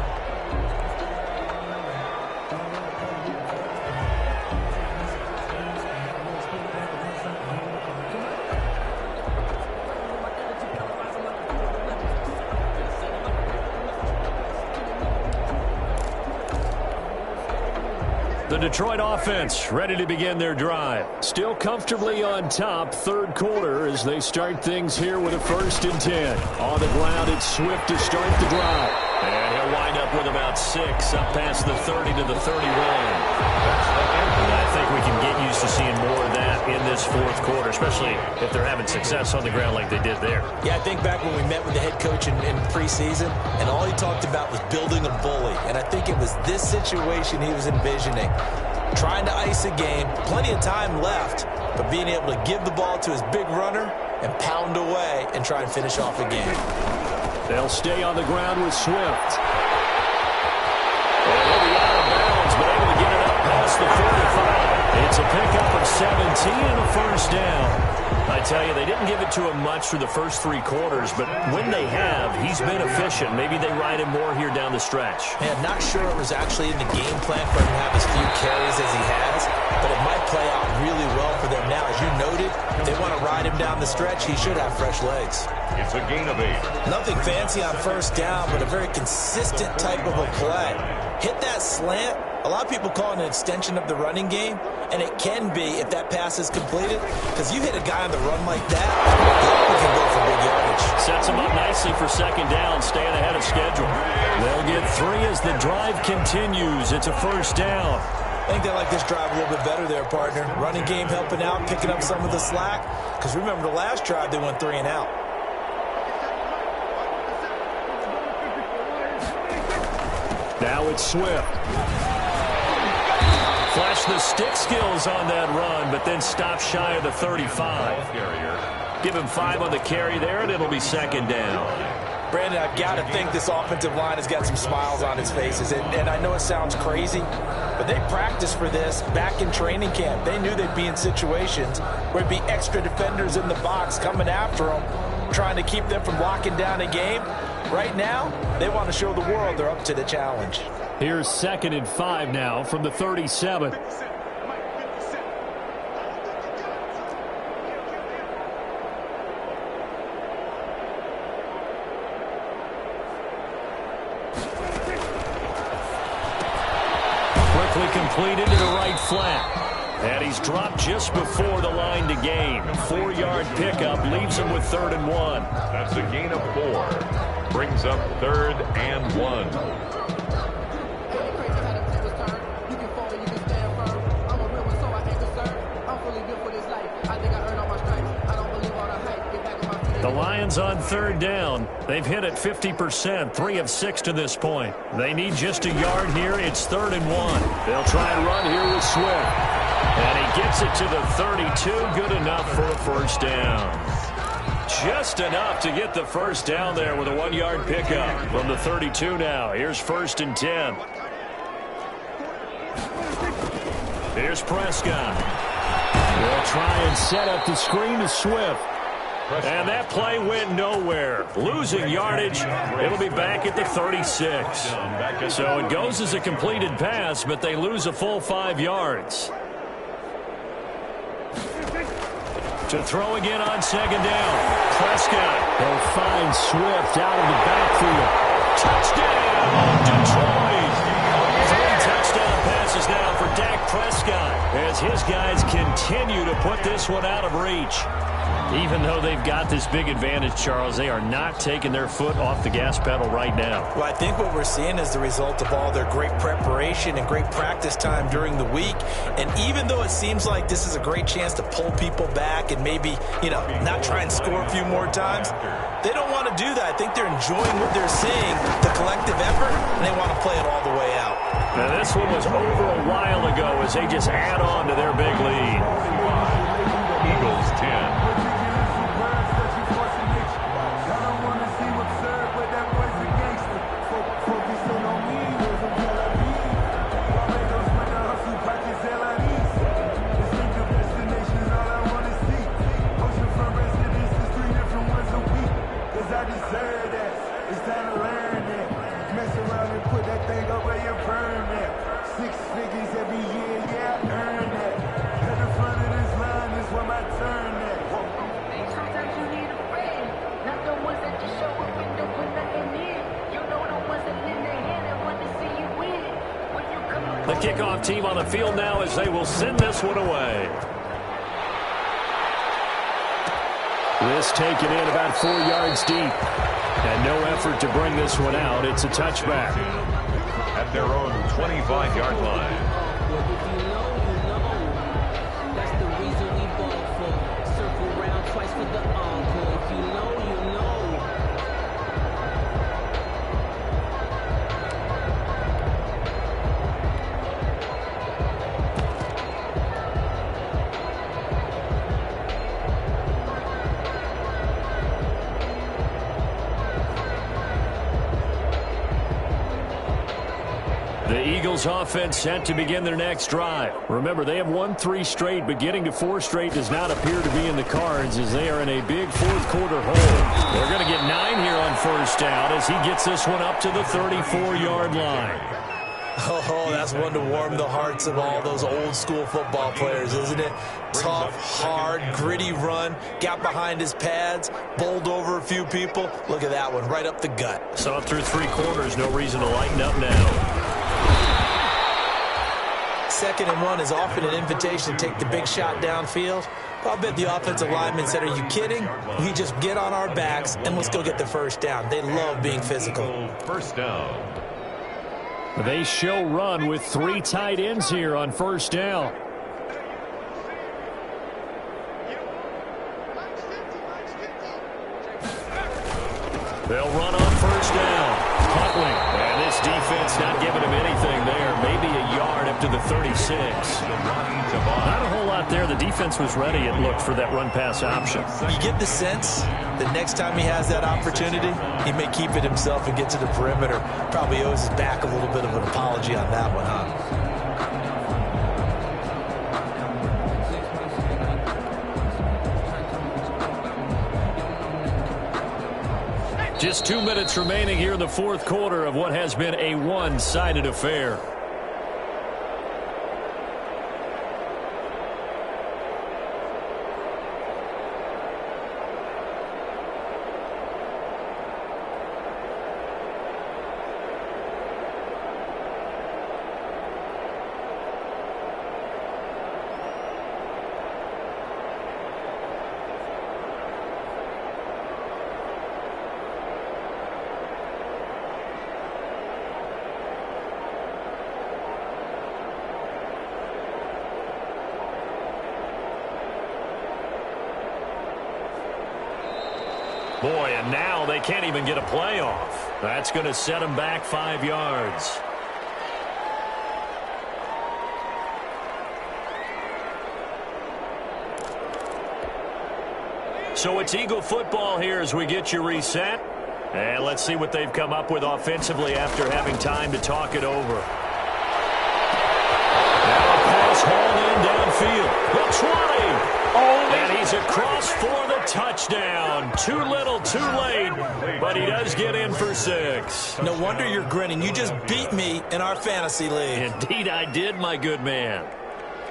[SPEAKER 1] The Detroit offense ready to begin their drive. Still comfortably on top, third quarter as they start things here with a 1st and 10. On the ground, it's Swift to start the drive. And he'll wind up with about 6 up past the 30 to the 31. I think we can get used to seeing more of that in this fourth quarter, especially if they're having success on the ground like they did there.
[SPEAKER 2] Yeah, I think back when we met with the head coach in preseason, and all he talked about was building a bully. And I think it was this situation he was envisioning. Trying to ice a game, plenty of time left, but being able to give the ball to his big runner and pound away and try and finish off a game.
[SPEAKER 1] They'll stay on the ground with Swift. And he'll be out of bounds, but able to get it up past the 45. It's a pickup of 17 and a first down. I tell you, they didn't give it to him much through the first 3 quarters, but when they have, he's been efficient. Maybe they ride him more here down the stretch.
[SPEAKER 2] Man, not sure it was actually in the game plan for him to have as few carries as he has, but it might play out really well for them now. As you noted, if they want to ride him down the stretch, he should have fresh legs.
[SPEAKER 3] It's a gain of 8.
[SPEAKER 2] Nothing fancy on first down, but a very consistent type of a play. Hit that slant. A lot of people call it an extension of the running game, and it can be if that pass is completed, because you hit a guy on the run like that, he can go for big yardage.
[SPEAKER 1] Sets him up nicely for second down, staying ahead of schedule. They'll get 3 as the drive continues. It's a first down.
[SPEAKER 2] I think they like this drive a little bit better there, partner. Running game helping out, picking up some of the slack, because remember the last drive they went 3 and out.
[SPEAKER 1] Now it's Swift. Flash the stick skills on that run, but then stop shy of the 35. Give him 5 on the carry there, and it'll be second down.
[SPEAKER 2] Brandon, I've got to think this offensive line has got some smiles on its faces. And I know it sounds crazy, but they practiced for this back in training camp. They knew they'd be in situations where it'd be extra defenders in the box coming after them, trying to keep them from locking down a game. Right now, they want to show the world they're up to the challenge.
[SPEAKER 1] Here's 2nd and 5 now from the 37. Quickly completed to the right flat. And he's dropped just before the line to gain. 4-yard pickup leaves him with 3rd and 1.
[SPEAKER 3] That's a gain of 4. Brings up 3rd and 1.
[SPEAKER 1] The Lions on third down. They've hit it 50%, 3 of 6 to this point. They need just a yard here. It's 3rd and 1. They'll try and run here with Swift. And he gets it to the 32. Good enough for a first down. Just enough to get the first down there with a 1-yard pickup from the 32 now. Here's 1st and 10. Here's Prescott. They'll try and set up the screen to Swift. And that play went nowhere. Losing yardage. It'll be back at the 36. So it goes as a completed pass, but they lose a full 5 yards. To throw again on 2nd down. Prescott. They'll find Swift out of the backfield. Touchdown, Detroit. 3 touchdown passes now for Dak Prescott as his guys continue to put this one out of reach. Even though they've got this big advantage, Charles, they are not taking their foot off the gas pedal right now.
[SPEAKER 2] Well, I think what we're seeing is the result of all their great preparation and great practice time during the week. And even though it seems like this is a great chance to pull people back and maybe, not try and score a few more times, they don't want to do that. I think they're enjoying what they're seeing, the collective effort, and they want to play it all the way out.
[SPEAKER 1] Now, this one was over a while ago as they just add on to their big lead.
[SPEAKER 3] Eagles 10.
[SPEAKER 1] The kickoff team on the field now as they will send this one away. This taken in about 4 yards deep. And no effort to bring this one out. It's a touchback.
[SPEAKER 3] At their own 25-yard line.
[SPEAKER 4] That's the reason we ball for. Circle round twice for the encore. If you know, you know.
[SPEAKER 1] The Eagles offense set to begin their next drive. Remember, they have won 3 straight, but getting to 4 straight does not appear to be in the cards as they are in a big 4th quarter hole. They're going to get 9 here on 1st down as he gets this one up to the 34-yard line.
[SPEAKER 2] Oh, that's one to warm the hearts of all those old school football players, isn't it? Tough, hard, gritty run, got behind his pads, bowled over a few people. Look at that one, right up the gut.
[SPEAKER 1] So up through 3 quarters, no reason to lighten up now.
[SPEAKER 2] 2nd and 1 is often an invitation to take the big shot downfield. I'll bet the offensive lineman said, are you kidding? We just get on our backs and let's go get the first down. They love being physical.
[SPEAKER 3] 1st down.
[SPEAKER 1] They show run with 3 tight ends here on 1st down. They'll run on 1st down. Huntley. And this defense not giving him anything there. Maybe a yard up to the 36. Not a whole lot there. The defense was ready, it looked, for that run-pass option.
[SPEAKER 2] You get the sense that next time he has that opportunity, he may keep it himself and get to the perimeter. Probably owes his back a little bit of an apology on that one, huh?
[SPEAKER 1] Just 2 minutes remaining here in the 4th quarter of what has been a one-sided affair. Boy, and now they can't even get a play off. That's going to set them back 5 yards. So it's Eagle football here as we get you reset. And let's see what they've come up with offensively after having time to talk it over. Now a pass hauled in downfield. The 20. And he's across for the touchdown. Too little, too late, but he does get in for 6.
[SPEAKER 2] No wonder you're grinning. You just beat me in our fantasy league.
[SPEAKER 1] Indeed I did, my good man.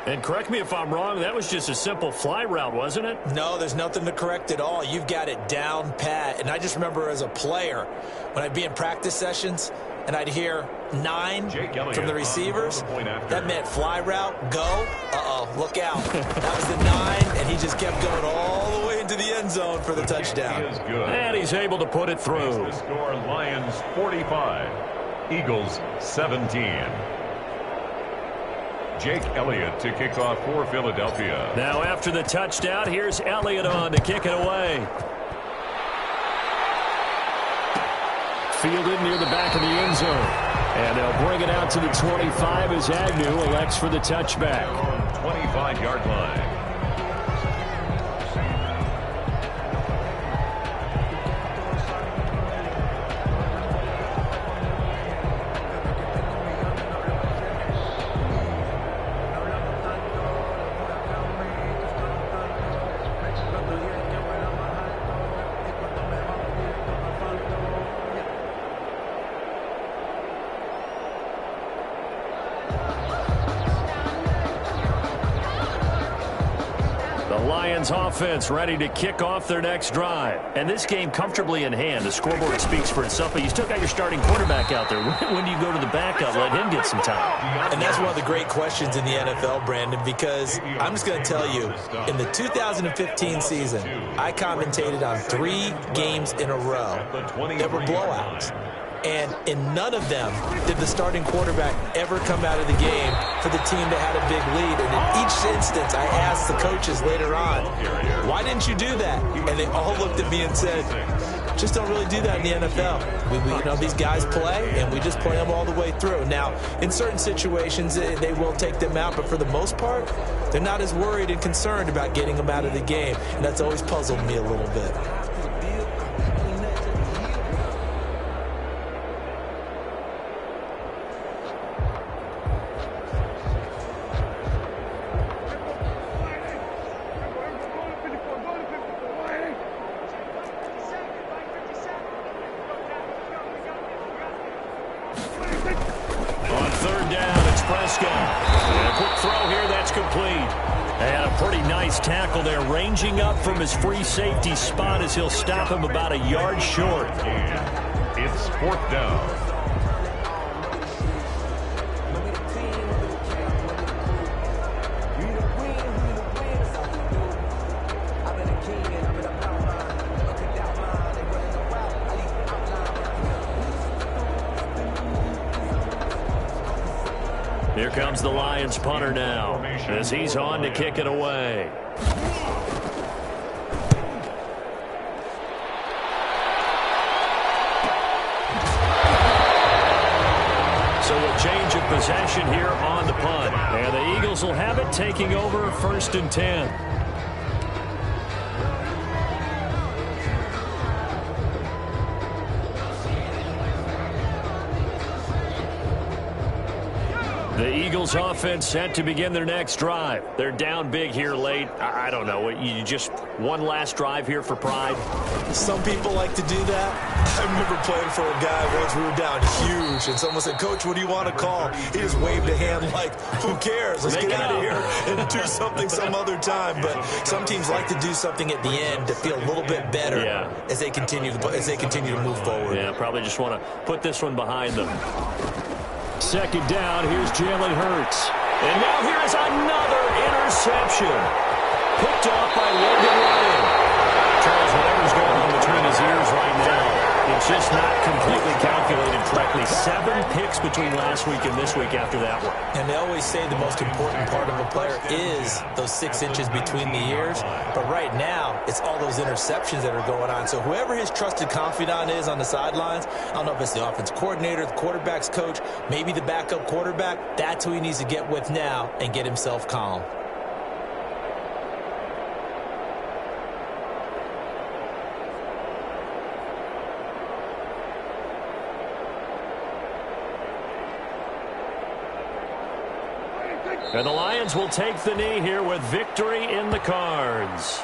[SPEAKER 1] And correct me if I'm wrong, that was just a simple fly route, wasn't it?
[SPEAKER 2] No, there's nothing to correct at all. You've got it down pat. And I just remember as a player, when I'd be in practice sessions and I'd hear 9 from the receivers, that meant fly route, go, uh-oh, look out. That was the 9, and he just kept going all the way into the end zone for the touchdown.
[SPEAKER 1] And he's able to put it through.
[SPEAKER 3] The score, Lions 45, Eagles 17. Jake Elliott to kick off for Philadelphia.
[SPEAKER 1] Now after the touchdown, here's Elliott on to kick it away. Fielded near the back of the end zone. And they'll bring it out to the 25 as Agnew elects for the touchback.
[SPEAKER 3] 25-yard line.
[SPEAKER 1] Offense ready to kick off their next drive. And this game comfortably in hand. The scoreboard speaks for itself, but you still got your starting quarterback out there. When do you go to the backup? Let him get some time.
[SPEAKER 2] And that's one of the great questions in the NFL, Brandon, because I'm just going to tell you, in the 2015 season, I commentated on 3 games in a row that were blowouts. And in none of them did the starting quarterback ever come out of the game for the team that had a big lead. And in each instance, I asked the coaches later on, why didn't you do that? And they all looked at me and said, just don't really do that in the NFL. You know, these guys play, and we just play them all the way through. Now, in certain situations, they will take them out, but for the most part, they're not as worried and concerned about getting them out of the game. And that's always puzzled me a little bit.
[SPEAKER 1] Tackle there, ranging up from his free safety spot as he'll stop him about a yard short.
[SPEAKER 3] It's 4th down.
[SPEAKER 1] Here comes the Lions punter now as he's on to kick it away. So a change of possession here on the punt. And the Eagles will have it, taking over 1st and 10. The Eagles offense set to begin their next drive. They're down big here late. I don't know. You just one last drive here for pride?
[SPEAKER 2] Some people like to do that. I remember playing for a guy once. We were down huge, and someone said, Coach, what do you want to call? He just waved a hand like, who cares? Let's get out of here and do something some other time. But some teams like to do something at the end to feel a little bit better as they continue to move forward.
[SPEAKER 1] Yeah, probably just want to put this one behind them. 2nd down, here's Jalen Hurts. And now here is another interception. Picked off by Logan Ryan. Charles, whatever's going on between his ears right now, it's just just not completely calculated correctly. 7 picks between last week and this week after that one.
[SPEAKER 2] And they always say the most important part of a player is those 6 inches between the ears. But right now, it's all those interceptions that are going on. So whoever his trusted confidant is on the sidelines, I don't know if it's the offense coordinator, the quarterback's coach, maybe the backup quarterback, that's who he needs to get with now and get himself calm.
[SPEAKER 1] And the Lions will take the knee here with victory in the cards.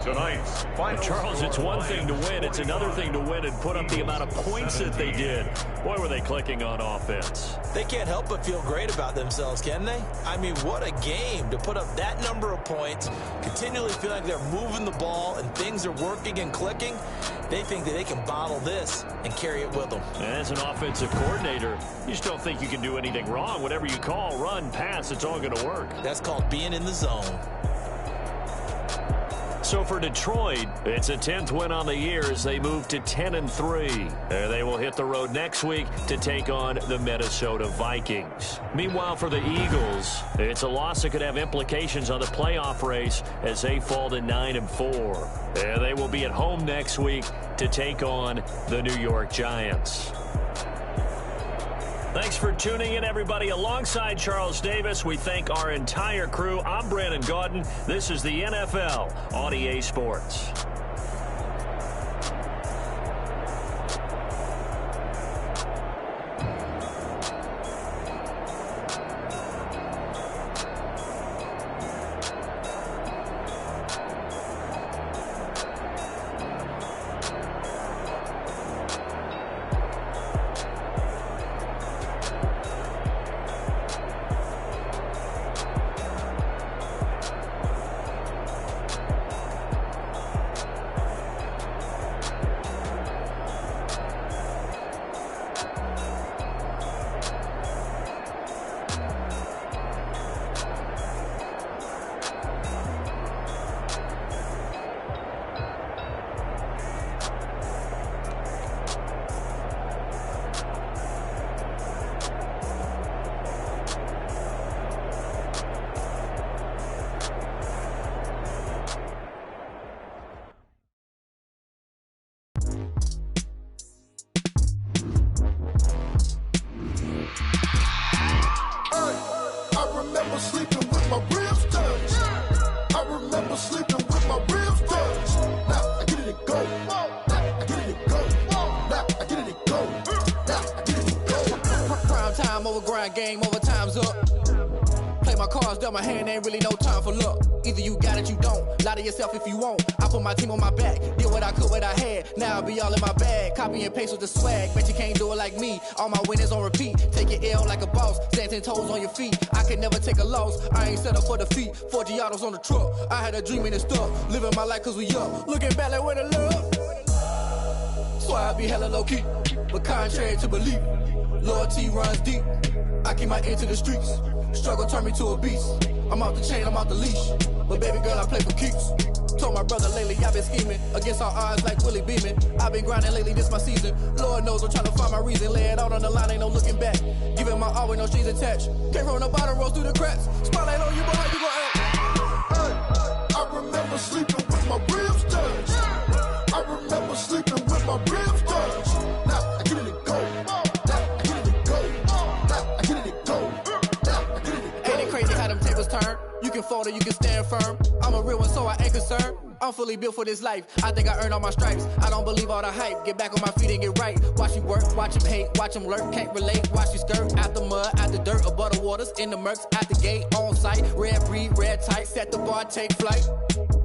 [SPEAKER 3] Tonight's final
[SPEAKER 1] Charles, it's one thing to win. It's another thing to win and put up the amount of points that they did. Boy, were they clicking on offense.
[SPEAKER 2] They can't help but feel great about themselves, can they? I mean, what a game to put up that number of points, continually feel like they're moving the ball and things are working and clicking. They think that they can bottle this and carry it with them.
[SPEAKER 1] And as an offensive coordinator, you just don't think you can do anything wrong. Whatever you call, run, pass, it's all going to work.
[SPEAKER 2] That's called being in the zone.
[SPEAKER 1] So for Detroit, it's a 10th win on the year as they move to 10-3. They will hit the road next week to take on the Minnesota Vikings. Meanwhile, for the Eagles, it's a loss that could have implications on the playoff race as they fall to 9-4. They will be at home next week to take on the New York Giants. Thanks for tuning in, everybody. Alongside Charles Davis, we thank our entire crew. I'm Brandon Gaudin. This is the NFL on EA Sports.
[SPEAKER 5] Game over, time's up. Play my cards, dealt my hand, ain't really no time for luck. Either you got it, you don't. Lie to yourself if you won't. I put my team on my back, did what I could, what I had. Now I'll be all in my bag, copy and paste with the swag. Bet you can't do it like me. All my winners on repeat. Take your L like a boss, stand 10 toes on your feet. I can never take a loss, I ain't set up for defeat. 4 Giottos on the truck, I had a dream and it's stuck. Living my life cause we up, looking back like where the love. So I be hella low key, but contrary to belief, loyalty runs deep. I keep my ear to the streets. Struggle turned me to a beast. I'm out the chain, I'm out the leash. But baby girl, I play for keeps. Told my brother lately, I've been scheming against all odds like Willie Beeman. I've been grinding lately, this my season. Lord knows I'm trying to find my reason. Lay it out on the line, ain't no looking back. Giving my all with no strings attached. Came from the bottom, rose through the cracks. Spotlight on you, but how you gon' act?
[SPEAKER 6] Hey, I remember sleeping with my ribs touched. I remember sleeping with my ribs touched. Now I get it and go.
[SPEAKER 5] You can fold or you can stand firm. I'm a real one, so I ain't concerned. I'm fully built for this life. I think I earned all my stripes. I don't believe all the hype. Get back on my feet and get right. Watch you work, watch him hate, watch him lurk. Can't relate, watch you skirt. Out the mud, out the dirt, above the waters, in the murks, out the gate, on site. Red breed, red tight, set the bar, take flight.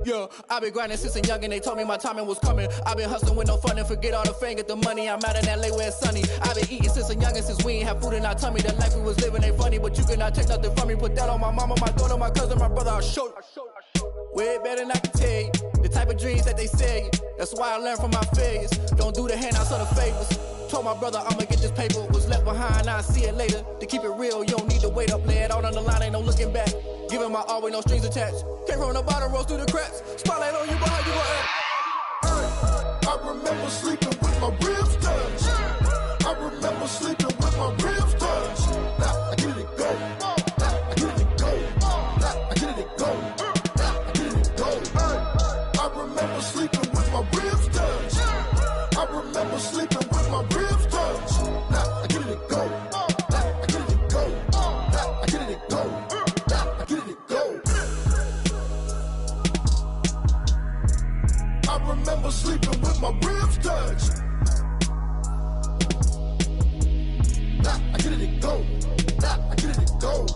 [SPEAKER 5] Yeah, I've been grinding since a young and they told me my timing was coming. I've been hustling with no fun and forget all the fame, get the money. I'm out in LA where it's sunny. I've been eating since a young and since we ain't have food in our tummy. The life we was living ain't funny, but you cannot take nothing from me. Put that on my mama, my daughter, my cousin, my brother, I'll show you. way better than I can tell you. The type of dreams that they sell you. That's why I learned from my failures. Don't do the handouts or the favors. Told my brother I'ma get this paper. Was left behind, I'll see it later. To keep it real, you don't need to wait up. Lay it out on the line, ain't no looking back. Giving my all with no strings attached. Came from the bottom, rose through the cracks. Spotlight on you, but how you gon' act?
[SPEAKER 6] I remember sleeping with my ribs touched. I remember sleeping with my ribs touched. Now I get it go. Now I get it go. Now I get it go. Now I get it go. I remember sleeping with my ribs touched. I remember sleeping with my ribs touched. Now I get it go. Now I get it go. Now I get it go. Now I get it go. I remember sleeping with my ribs touched. Now I get it go. Now I get it go.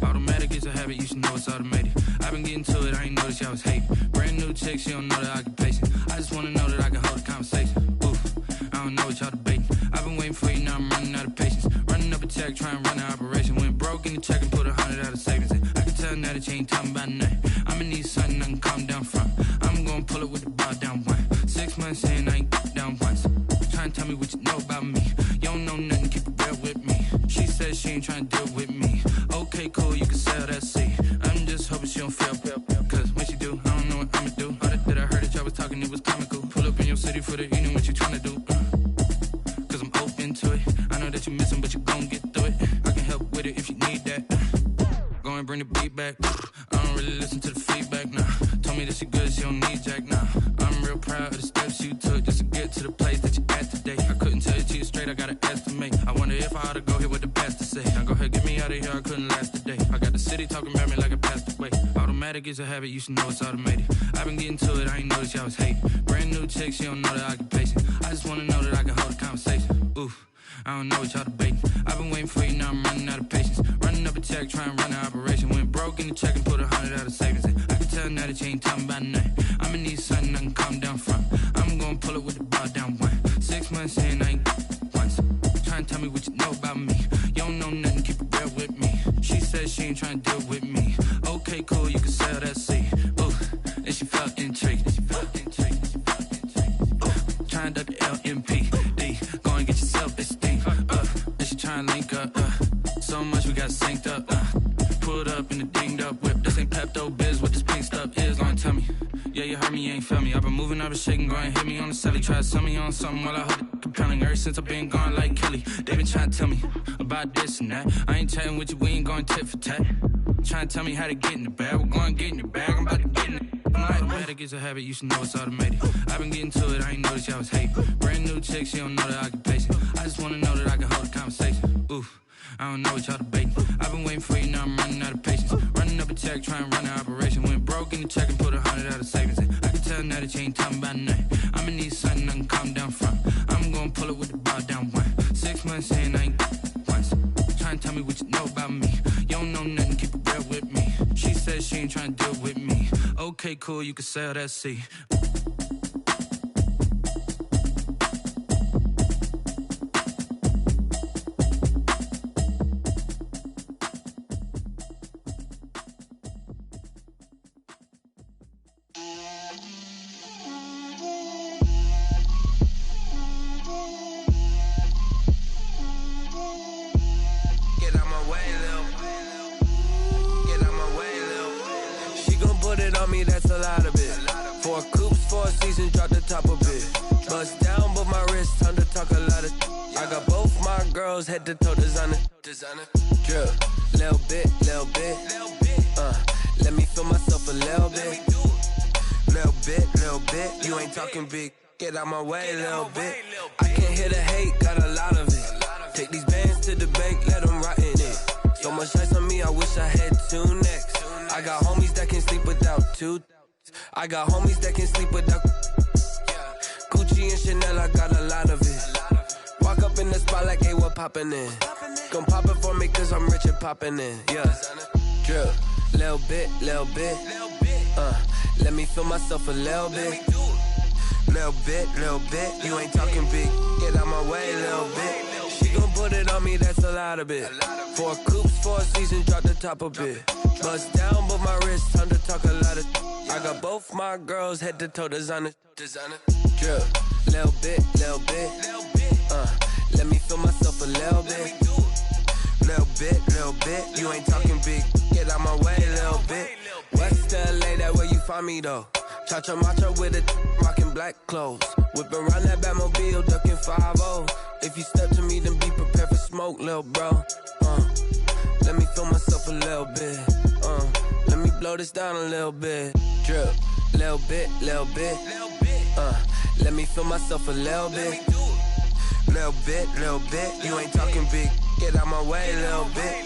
[SPEAKER 7] Automatic is a habit, you should know it's automated. I've been getting to it, I ain't noticed y'all was hating. Brand new chick, she don't know the occupation. I just wanna know that I can hold a conversation. Oof, I don't know what y'all debating. I've been waiting for you, now I'm running out of patience. Running up a check, trying to run an operation. Went broke in the check and put 100 out of savings in. I can tell now that you ain't talking about nothing. I'ma need something I can calm down from. I'm gonna pull it with the bar down one. 6 months in, I ain't down once. Trying to tell me what you know about me. You don't know nothing, keep it real with me. She says she ain't trying to deal with me. Okay, cool, you can sell that seat. I'm just hoping she don't fail. Cause when she do, I don't know what I'ma do. All that I heard that y'all was talking, it was comical. Pull up in your city for the evening, what you trying to do? Cause I'm open to it. I know that you're missing, but you gon' get through it. I can help with it if you need that. Go and bring the beat back. I don't really listen to the feedback, nah. Told me that she good, she don't need jack, nah. I'm real proud of the steps you took just to get to the place that you at today. I couldn't tell you to you straight, I gotta estimate. I wonder if I ought to go here with the best to say. Now go ahead, get me out of here, I couldn't last a day. I got the city talking about me like I passed away. Automatic is a habit, you should know it's automated. I've been getting to it, I ain't noticed y'all was hating. Brand new chick, she don't know the occupation. I just wanna know that I can hold a conversation. Oof, I don't know what y'all debating. I've been waiting for you, now I'm running out of patience. Running up a check, trying to run an operation. Went broke in the check and put 100 out of savings in. I can tell now that you ain't talking about nothing. I'ma need something I can calm down from. I'm gonna pull it with the bar down one. 6 months in, I ain't once. Trying to tell me what you know about me. You don't know nothing, keep it real with me. She says she ain't trying to deal with me. Okay, cool, you can sell that seat. Ooh, and she felt intrigued. Trying to duck the LMPD. Go and get yourself esteem. And she trying to link up. So much we got synced up. Pulled up in the dinged up whip. This ain't Pepto Biz, what this pink stuff is. Long tell me. Yeah, you heard me, you ain't felt me. I've been moving, I've been shaking, go and hit me on the celly. Try to sell me on something while I hold it compelling. Ever since I've been gone like Kelly, they been trying to tell me about this and that. I ain't chatting with you, we ain't going tit for tat. Trying to tell me how to get in the bag. We're going to get in the bag, I'm about to get in it. Automatic is a habit, you should know it's automated. I've been getting to it, I ain't noticed y'all was hating. Brand new chick, she don't know the occupation. I just wanna know that I can hold a conversation. Oof, I don't know what y'all debating. I've been waiting for you, now I'm running out of patience. Running up a check, trying to run an operation. Went broke in the check and put 100 out of savings in. I can tell now that you ain't talking about nothing. I'ma need something I can calm down from. I'm gonna pull it with the bar down one. 6 months in, I ain't once. Trying to tell me what you know about me. You don't know nothing, keep it real with me. She says she ain't trying to deal with me. Okay, cool, you can sell that seat.
[SPEAKER 8] That's a lot of it. 4 coops, 4 seasons, drop the top of it. Bust down, but my wrist, time to talk a lot of. I got both my girls, head to toe designer. Drip, little bit. Let me feel myself a little bit. Little bit. You ain't talking big. Get out my way, little bit. I can't hear the hate, got a lot of it. Take these bands to the bank, let them rot in it. So much ice on me, I wish I had 2 necks. I got homies that can sleep without 2. I got homies that can sleep without Gucci and Chanel, I got a lot of it. Walk up in the spot like, hey, what popping in. Gon' pop it for me cause I'm rich and popping in. Yeah. Drip. Little bit. Let me feel myself a little bit. Little bit. You ain't talking big. Get out my way, little bit. She gon' put it on me, that's a lot of it. 4 coops, 4 seasons, drop the top a bit. Bust down, but my wrist, time to talk a lot of. I got both my girls, head to toe designer. Drip, little bit. Let me feel myself a little bit. Little bit. You ain't talking big. Get out my way, little bit. West LA, that where you find me though. Cha-cha matcha with it, rockin' black clothes. Whippin' around that Batmobile, duckin' 5-0. If you step to me, then be prepared for smoke, lil' bro. Let me feel myself a little bit. Let me blow this down a little bit. Drip, little bit. Let me feel myself a little bit. Little bit. You ain't talking big. Get out my way, little bit.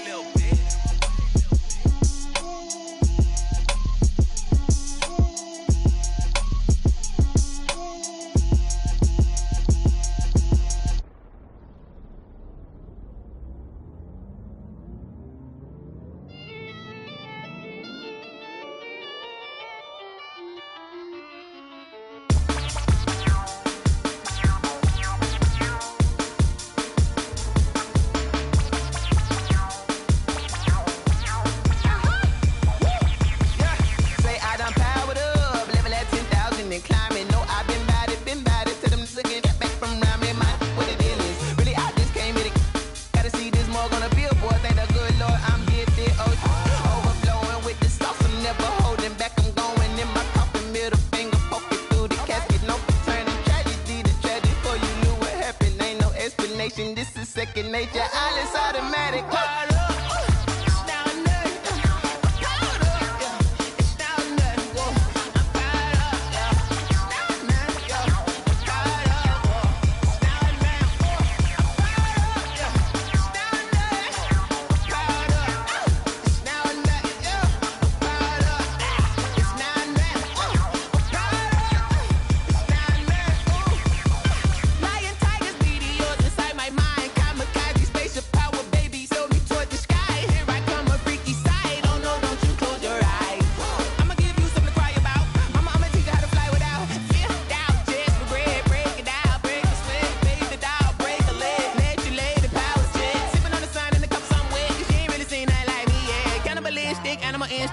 [SPEAKER 9] This is second nature, all is automatic.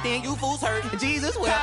[SPEAKER 9] You fools hurt. Jesus will.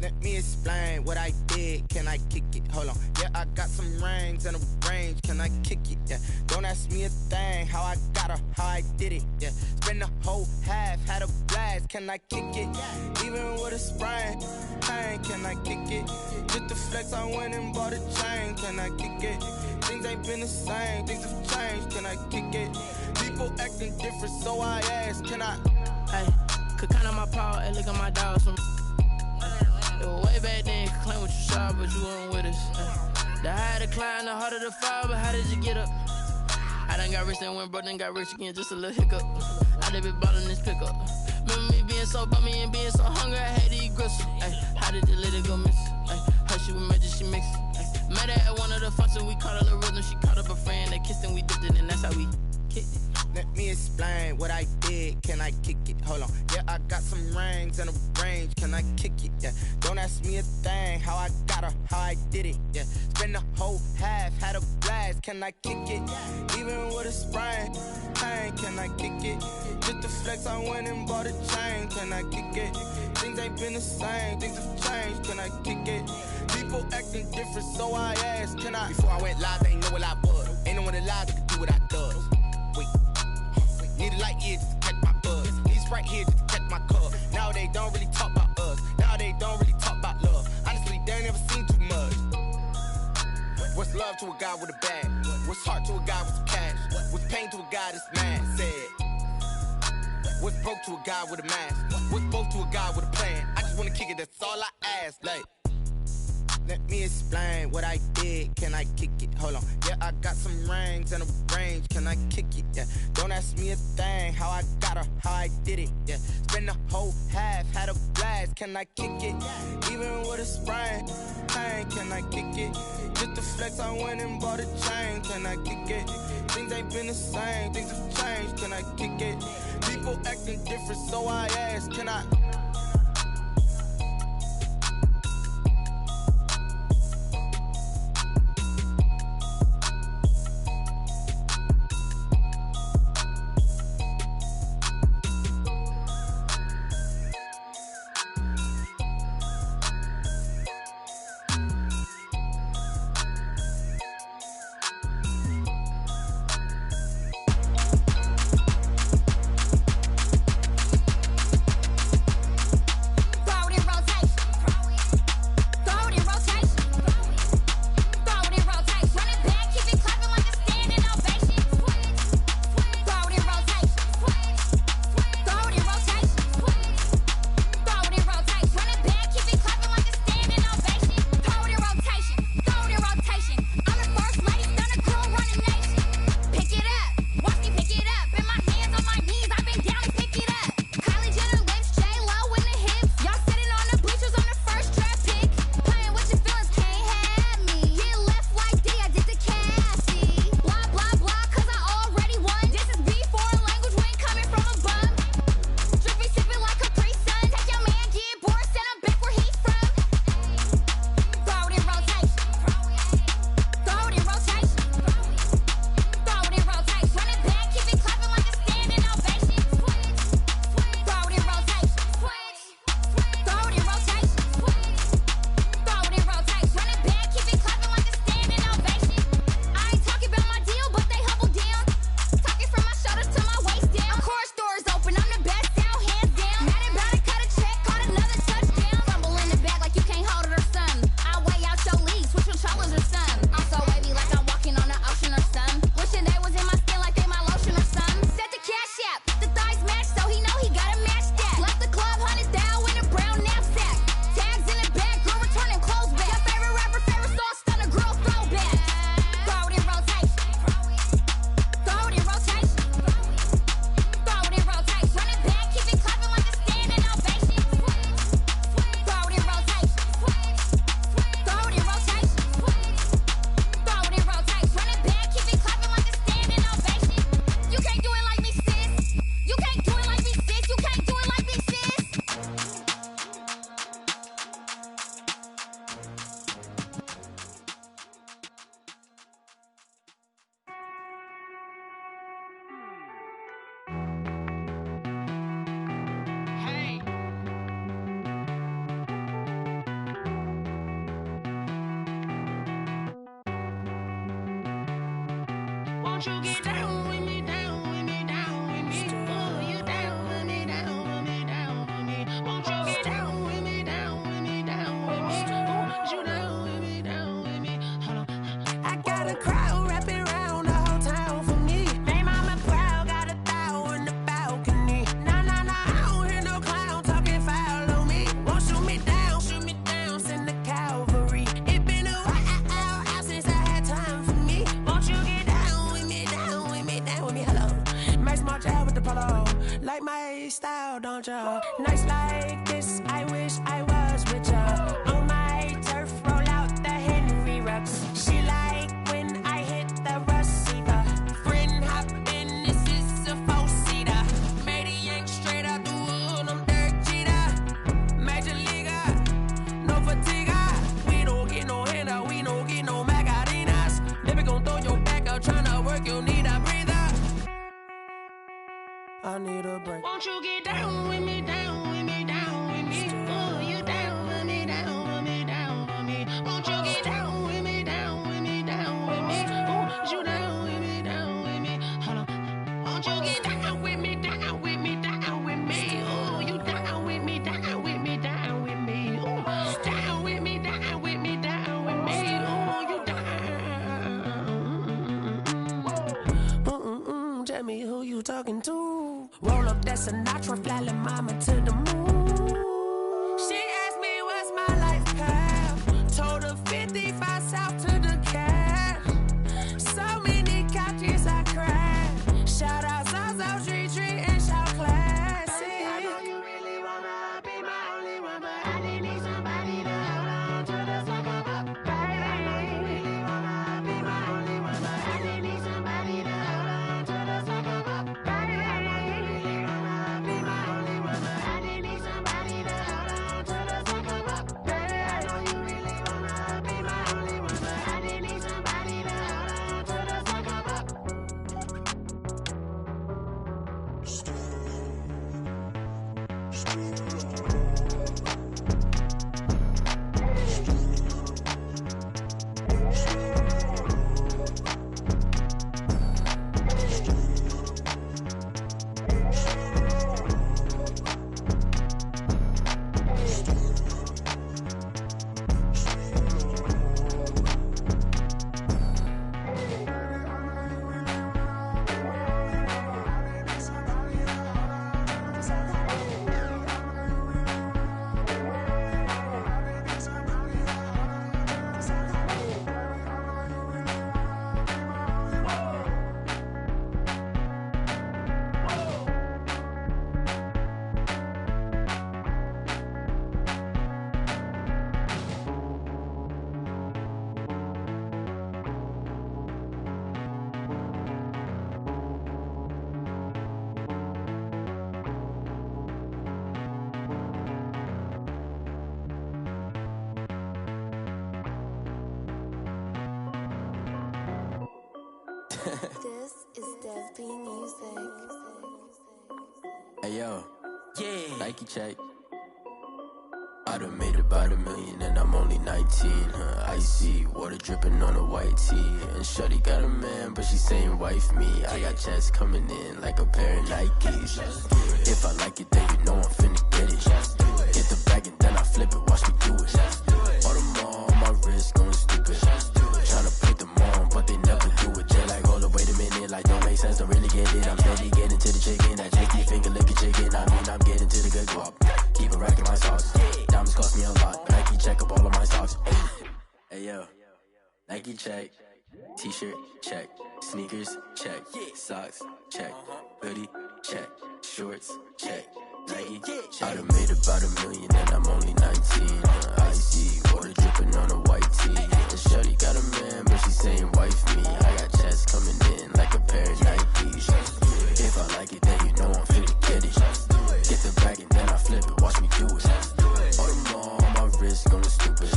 [SPEAKER 9] Let me explain what I did. Can I kick it? Hold on. Yeah, I got some rings and a range. Can I kick it? Yeah. Don't ask me a thing. How I got her, how I did it. Yeah. Spend the whole half, had a blast. Can I kick it? Even with a sprain. Pain, can I kick it? Just the flex, I went and bought a chain. Can I kick it? Things ain't been the same. Things have changed. Can I kick it? People acting different, so I asked. Can I?
[SPEAKER 10] Hey, could count on my paw and look at my dogs from. Way back then, claim what you saw, but you weren't with us. The higher the climb, the harder the fall, but how did you get up? I done got rich and went broke, then got rich again, just a little hiccup. I done been ballin' this pickup. Remember me being so bummy and being so hungry, I had to eat gristle. Ay, how did the lady go miss? Ay, how she would make this she mix. Met her at one of the functions, we caught a little rhythm. She caught up a friend, they kissed and we dipped it, and that's how we kicked it.
[SPEAKER 9] Let me explain what I did. Can I kick it? Hold on. Yeah, I got some rings and a range. Can I kick it? Yeah. Don't ask me a thing. How I got her, how I did it. Yeah. Spend the whole half, had a blast. Can I kick it? Even with a sprain. Hey, can I kick it? Just to flex, I went and bought a chain. Can I kick it? Things ain't been the same. Things have changed. Can I kick it? People acting different, so I asked, can I? Before I went live, they ain't know what I was. Ain't no one alive that could do what I does. Wait. Need a light here just to catch my buzz. Need Sprite here just to catch my cup. Now they don't really talk about us. Now they don't really talk about love. Honestly, they ain't never seen too much. What's love to a guy with a bag? What's heart to a guy with some cash? What's pain to a guy that's mad? Said. What's broke to a guy with a mask? What's broke to a guy with a plan? I just wanna kick it, that's all I ask. Like, let me explain what I did. Can I kick it? Hold on. Yeah, I got some rings and a range. Can I kick it? Yeah. Don't ask me a thing. How I got her, how I did it. Yeah. Spend the whole half, had a blast. Can I kick it? Even with a sprain. Hey, can I kick it? Just to flex, I went and bought a chain. Can I kick it? Things ain't been the same. Things have changed. Can I kick it? People acting different, so I asked, can I?
[SPEAKER 10] Won't you get down with me, down with me, down with me? Oh, you down with me, down with me, down with me. Won't you get down with me, down with me, down with me? Oh, you down with me, down with me? Hold on. I got a crowd wrapping around the whole town for me. They mama proud, got a thou in the balcony. Nah, nah, nah, I don't hear no clown talking foul on me. Won't shoot me down, send the cavalry. It been a while since I had time for me. Won't you get down with me, down with me, down with me? Hello. Max March out with the polo. Like my style, don't ya? Nights like this, I wish I was with ya. On my turf, roll out the hair. Won't you get down with me, down with me, down with me? Ooh, you down with me, down with me? Hold on. Won't you get down with me, down with me, down with me? Ooh, you down with me, down with me, down with me? Ooh, down with me, down with me, down with me? Ooh, you down. Tell me who you talking to. Roll up that Sinatra, fly like mama to the moon. She asked me what's my life path. Told her 55 south to the cat. So many couches I cried. Shout out Zazo, Tree, and shout classic. I know you really wanna be my only one, but I didn't need somebody to hold on to the suck up, baby. I know you really wanna be my only one, but I didn't need somebody to hold on to the suck up, baby. I know you really wanna be my only one, but I didn't need somebody to hold on to the suck up, baby. I know you really wanna be my only one, but I didn't need somebody to hold on to the suck up.
[SPEAKER 11] This is Dev B Music.
[SPEAKER 12] Hey yo, yeah, Nike check. I done made about $1 million and I'm only 19. Icy water dripping on a white tee. And shawty got a man, but she saying wife me. I got checks coming in like a pair of Nikes. If I like it, then you know I'm finna get it. Get the bag and then I flip it, watch me do it. All them on my wrist going stupid. Tryna put them on, but they never do it. They're like, hold up, wait a minute, like don't make sense, don't really get it. I'm steady getting to the chicken, that jakey finger licking chicken. I mean, I'm getting to the good guap. Keep a rack in my socks. Diamonds cost me a lot. Nike check up all of my stocks. Hey yo, Nike check. T-shirt check. Sneakers check. Socks check. Hoodie check. Shorts check. Nike check. I done made about $1 million and I'm only 19. Icy water dripping on a white tee. And shawty got a man, but she saying wife me. I got checks coming in like a pair of Nikes. If I like it, then you know I'm finna get it. Get the bag and then I flip it, watch me do it. All them on my wrist going stupid.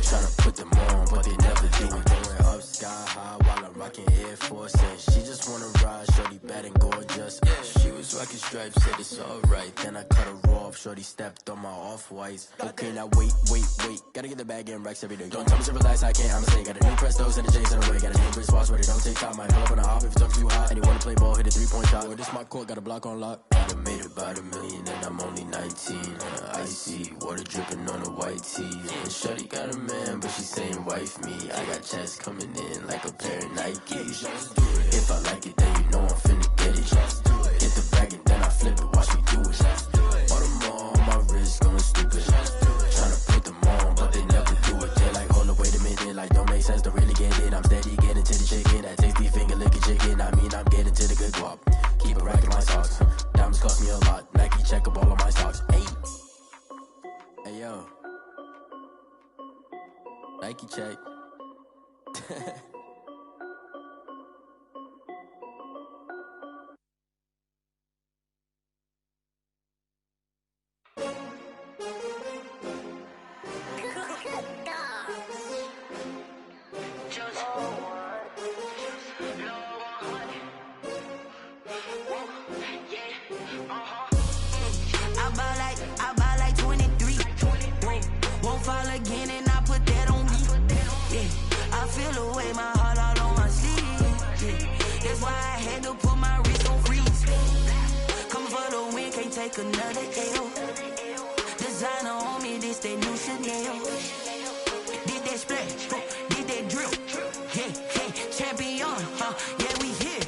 [SPEAKER 12] Tryna put them on, but they never do it. Going up sky high while I'm rocking Air Force. And she just wanna ride, shorty bad and gorgeous. She was rocking stripes, said it's alright. Then I cut her off, shorty stepped on my off-whites. Okay, now wait. Gotta get the bag and racks every day. Don't tell me to relax, I can't, I'm a stay. Got a new Prestos and a J's in the way. Got a new wristwatch where they don't take time. Might pull up on a hop if it's up too hot. And you wanna play ball, hit a 3-point shot. Well, this my court, got a block on lock. I done made about $1 million and I'm only 19. Icy water dripping on a white tee. And shawty got a man, but she saying wife me. I got checks coming in like a pair of Nikes. If I like it, then you know I'm finna get it. Get the bag and then I flip it, watch me do it. All them on my wrist going stupid. Tryna put them on, but they never do it. They're like, hold up, wait a minute, like don't make sense, don't really get it. I'm steady getting to the chicken, that tasty finger licking chicken. I mean, I'm getting to the good guap. Keep a rack in my socks. Diamonds cost me a lot. Nike check up all of my stocks. Hey yo, Nike check.
[SPEAKER 10] I buy like 23. Won't fall again and I put that on me.
[SPEAKER 13] another L. Designer on me, this that new Chanel. Did that splash, did that drill. Yeah, champion, yeah, we here.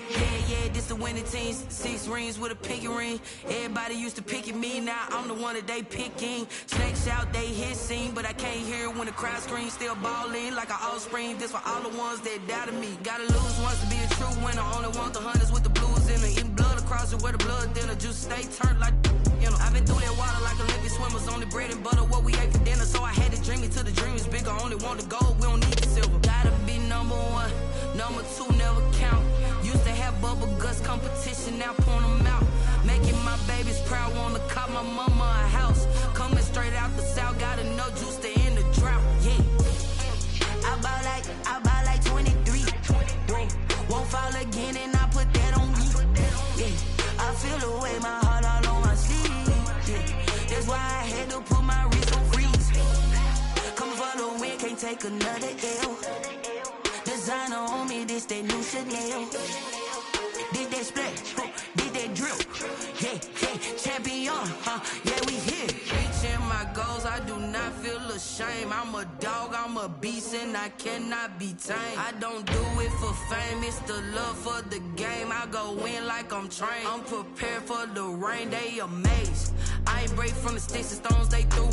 [SPEAKER 13] Yeah, this the winning team. 6 rings with a pinky ring. Everybody used to pick at me, now I'm the one that they picking. Snakes out, they hissing, but I can't hear when the crowd screams. Still balling like an offspring. This for all the ones that doubted me. Gotta lose once to be a true winner. Only want the hunters with the blues in it. Eating blood across it where the blood dinner. Juice stay turned like, you know. I've been through that water like Olympic swimmers. Only bread and butter, what we ate for dinner. So I had to dream it till the dream is bigger. Only want the gold, we don't need the silver. Gotta be number 1, number 2 never count. Used to have bubble guts competition, now point them out. Making my babies proud, wanna cop my mama a house. Coming straight out the south, gotta know juice to end the drought. Yeah, I buy like 23. Won't fall again, and I put that on me. Yeah, I feel the way, my heart all on my sleeve. Yeah, that's why I had to put my wrist on freeze. Coming for the win, can't take another L. Designer on me, this that new Chanel. Did that splash, did that drill. Yeah, champion, yeah, we here. Reaching my goals, I do not feel ashamed. I'm a dog, I'm a beast, and I cannot be tamed. I don't do it for fame, it's the love for the game. I go in like I'm trained. I'm prepared for the rain, they amazed. I ain't break from the sticks and stones they threw.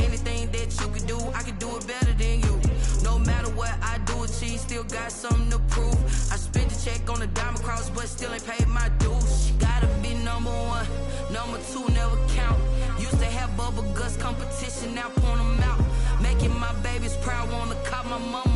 [SPEAKER 13] Anything that you can do, I can do it better than you. No matter what I do, achieve, still got something to prove. I spent the check on the diamond cross, but still ain't paid my dues. Gotta be number 1, number 2 never count. Used to have bubble guts competition, now point them out. Making my babies proud, wanna cop my mama